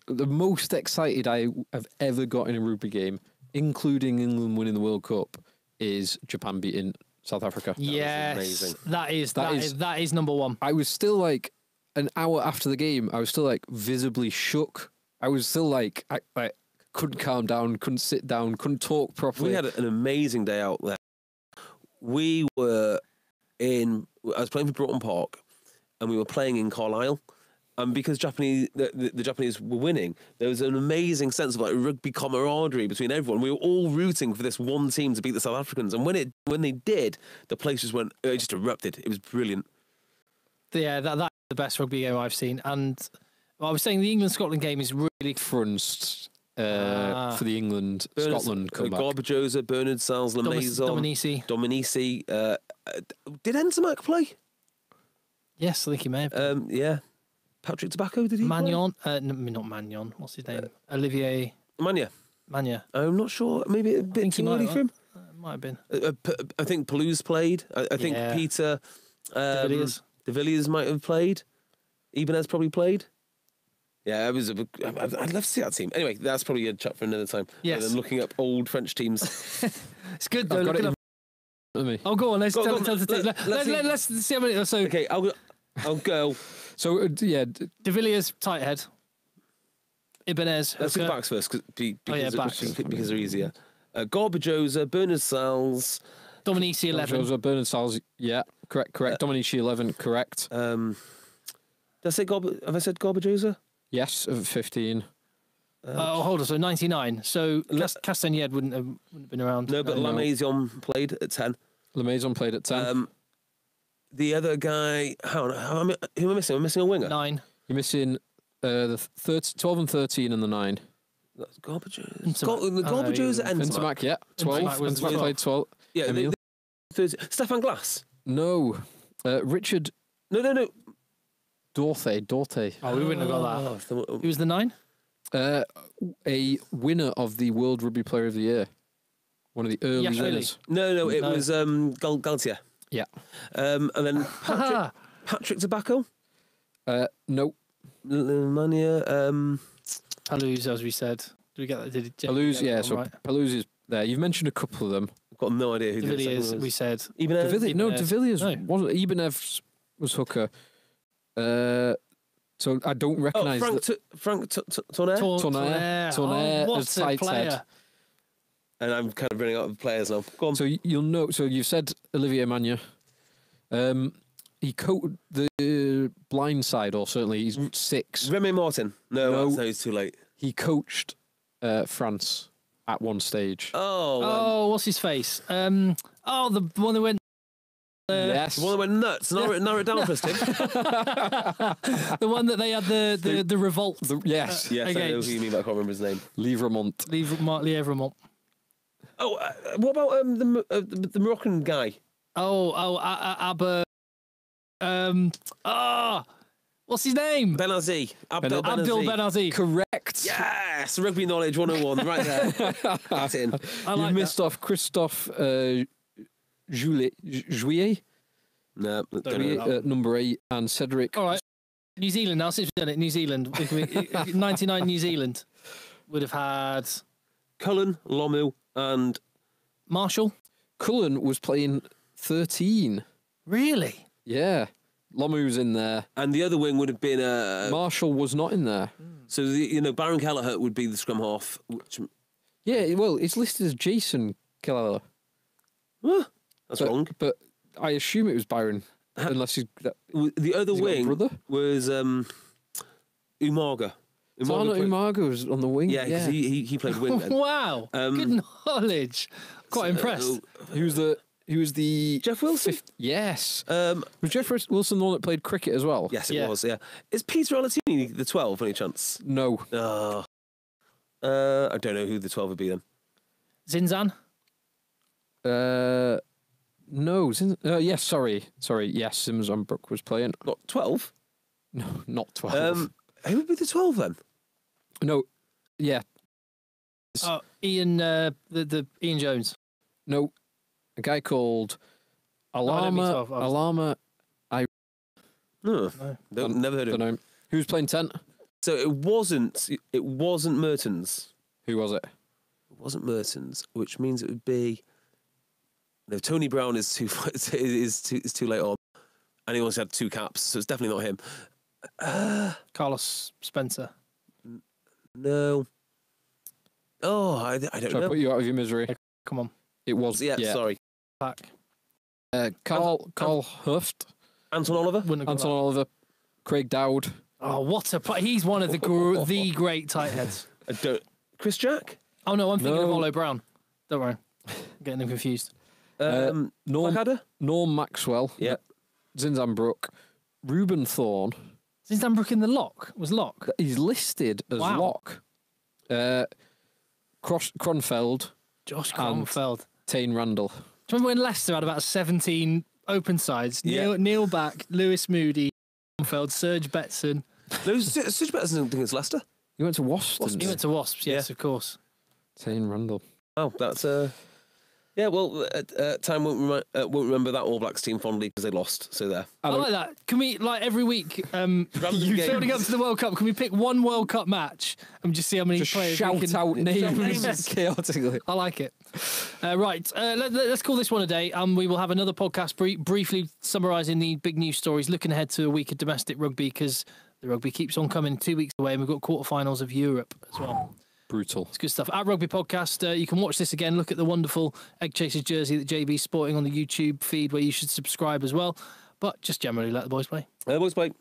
the most excited I have ever got in a rugby game, including England winning the World Cup, is Japan beating South Africa. Yes, that is number one. I was still like an hour after the game. I was still like visibly shook. I was still like I couldn't calm down, couldn't sit down, couldn't talk properly. We had an amazing day out there. I was playing for Broughton Park, and we were playing in Carlisle. And because the Japanese were winning, there was an amazing sense of like rugby camaraderie between everyone. We were all rooting for this one team to beat the South Africans, and when they did, the place just erupted. It was brilliant. Yeah, that's the best rugby game I've seen. And I was saying the England-Scotland game is really franced for the England-Scotland comeback. Garbajosa, Bernard Salles, LeMaison, Dominici. Did Enzimak play? Yes, I think he may have. Yeah. Patrick Tobacco, did he Magnon? No, not Magnon. What's his name? Olivier... Mania. I'm not sure. Maybe a bit too early for him. Might have been. I think Palouse played. I think Peter... De Villiers might have played. Ibanez probably played. Yeah, I'd love to see that team. Anyway, that's probably a chat for another time. Yes. Than looking up old French teams. It's good though. Looking up... Oh, go on. Let's see how many... So... Okay, I'll go. So, yeah. De Villiers, tight head. Ibanez. Let's go backs first because they're easier. Garbajosa, Bernard Salles. Dominici 11. Bernard Salles, yeah, correct. Dominici 11, correct. Did I say have I said Garbajosa? Yes, 15. Hold on, so 99. So Castagnette wouldn't have been around. No, but LeMaison played at 10. LeMaison played at 10. The other guy, who am I missing? I'm missing a winger. 9. You're missing the 12 and 13 and the 9. That's Garbajosa. Garbajosa and Enzimak, yeah. 12. Enzimak played 12. Yeah, Stefan Glass. No. Richard. No. Dorte. Oh, we wouldn't have got that. Who was the 9? A winner of the World Rugby Player of the Year. One of the early Yes, really. winners. No, it was Galtier. Yeah. And then Patrick Tobacco? No. Mania. Palouse, as we said. Did we get that? Palouse, yeah. So right? Palouse is there. You've mentioned a couple of them. I've got no idea who De the Villiers, second one we was. said. De Villiers No. wasn't. Ibanez was hooker. So I don't recognise Frank Tonnerre? Tonnerre what as a tight player. head. And I'm kind of running out of players now. Go on. So you'll know. So you've said Olivier Magna. He coached the blind side, or certainly he's 6. Remy Martin. No, he's too late. He coached France at one stage. Oh, what's his face? The one that went. Yes, the one that went nuts. Narrow it down for us, Tim. The one that they had the revolt. Yes, yes, I know who you mean, but I can't remember his name. Livremont. Livremont. Oh, what about the Moroccan guy? Aber. What's his name? Benazi. Abdul Benazi. Correct. Yes, rugby knowledge 101, right there. That's in. You missed off Christophe Juillet. No, number 8, and Cedric. All right. New Zealand now, since we've done it, New Zealand. 99 New Zealand would have had Cullen, Lomu, and Marshall. Cullen was playing 13. Really? Yeah. Lomu's in there. And the other wing would have been Marshall was not in there. So Baron Kelleher would be the scrum half. Which... Yeah, well, it's listed as Jason Kelleher. Huh? That's wrong. But I assume it was Byron, unless he's... The other wing was Umaga. Umaga was on the wing. Yeah, because he played wing then. Wow, good knowledge. Quite impressed. Who was the Jeff Wilson? Yes. Was Jeff Wilson the one that played cricket as well? Yes, it was. Yeah. Is Peter Alatini the 12? Any chance? No. I don't know who the 12 would be then. Zinzan. No. Yes. Sorry. Yes, Sims on Brook was playing. Not 12. No, not 12. Who would be the 12 then? No. Yeah. Ian. The Ian Jones. No. A guy called Alama. No. Never heard of him. Who was playing 10? So it wasn't Mertens. Who was it? It wasn't Mertens, which means it would be. No, Tony Brown is too late on, and he also had 2 caps, so it's definitely not him. Carlos Spencer. No. Oh, I don't know. Shall I put you out of your misery? Come on. It was. Yeah. Sorry. Back. Carl Huft. Anton Oliver. Anton Oliver. Craig Dowd. Oh, what a play! He's one of the great tight heads. Chris Jack. Oh no, I'm thinking of Olo Brown. Don't worry, I'm getting them confused. Norm Maxwell. Yeah. Zinzan Brook. Ruben Thorne. Zinzan Brook in the lock was lock. He's listed as lock. Cronfeld. Josh Cronfeld. Tane Randall. Do you remember when Leicester had about 17 open sides? Neil Back, Lewis Moody, Cronfeld, Serge Betson. Serge Betson didn't think it's Leicester. He went to Wasps. He went to Wasps, yes, of course. Tane Randall. Oh, that's yeah. Well, time won't remember that All Blacks team fondly because they lost. So there. I like that. Can we every week? Building up to the World Cup. Can we pick one World Cup match and just see how many players? Shout out names chaotically. I like it. Right, let's call this one a day. We will have another podcast briefly summarising the big news stories, looking ahead to a week of domestic rugby because the rugby keeps on coming 2 weeks away, and we've got quarterfinals of Europe as well. Brutal. It's good stuff. At Rugby Podcast, you can watch this again. Look at the wonderful Egg Chasers jersey that JB's sporting on the YouTube feed where you should subscribe as well. But just generally let the boys play. Let the boys play.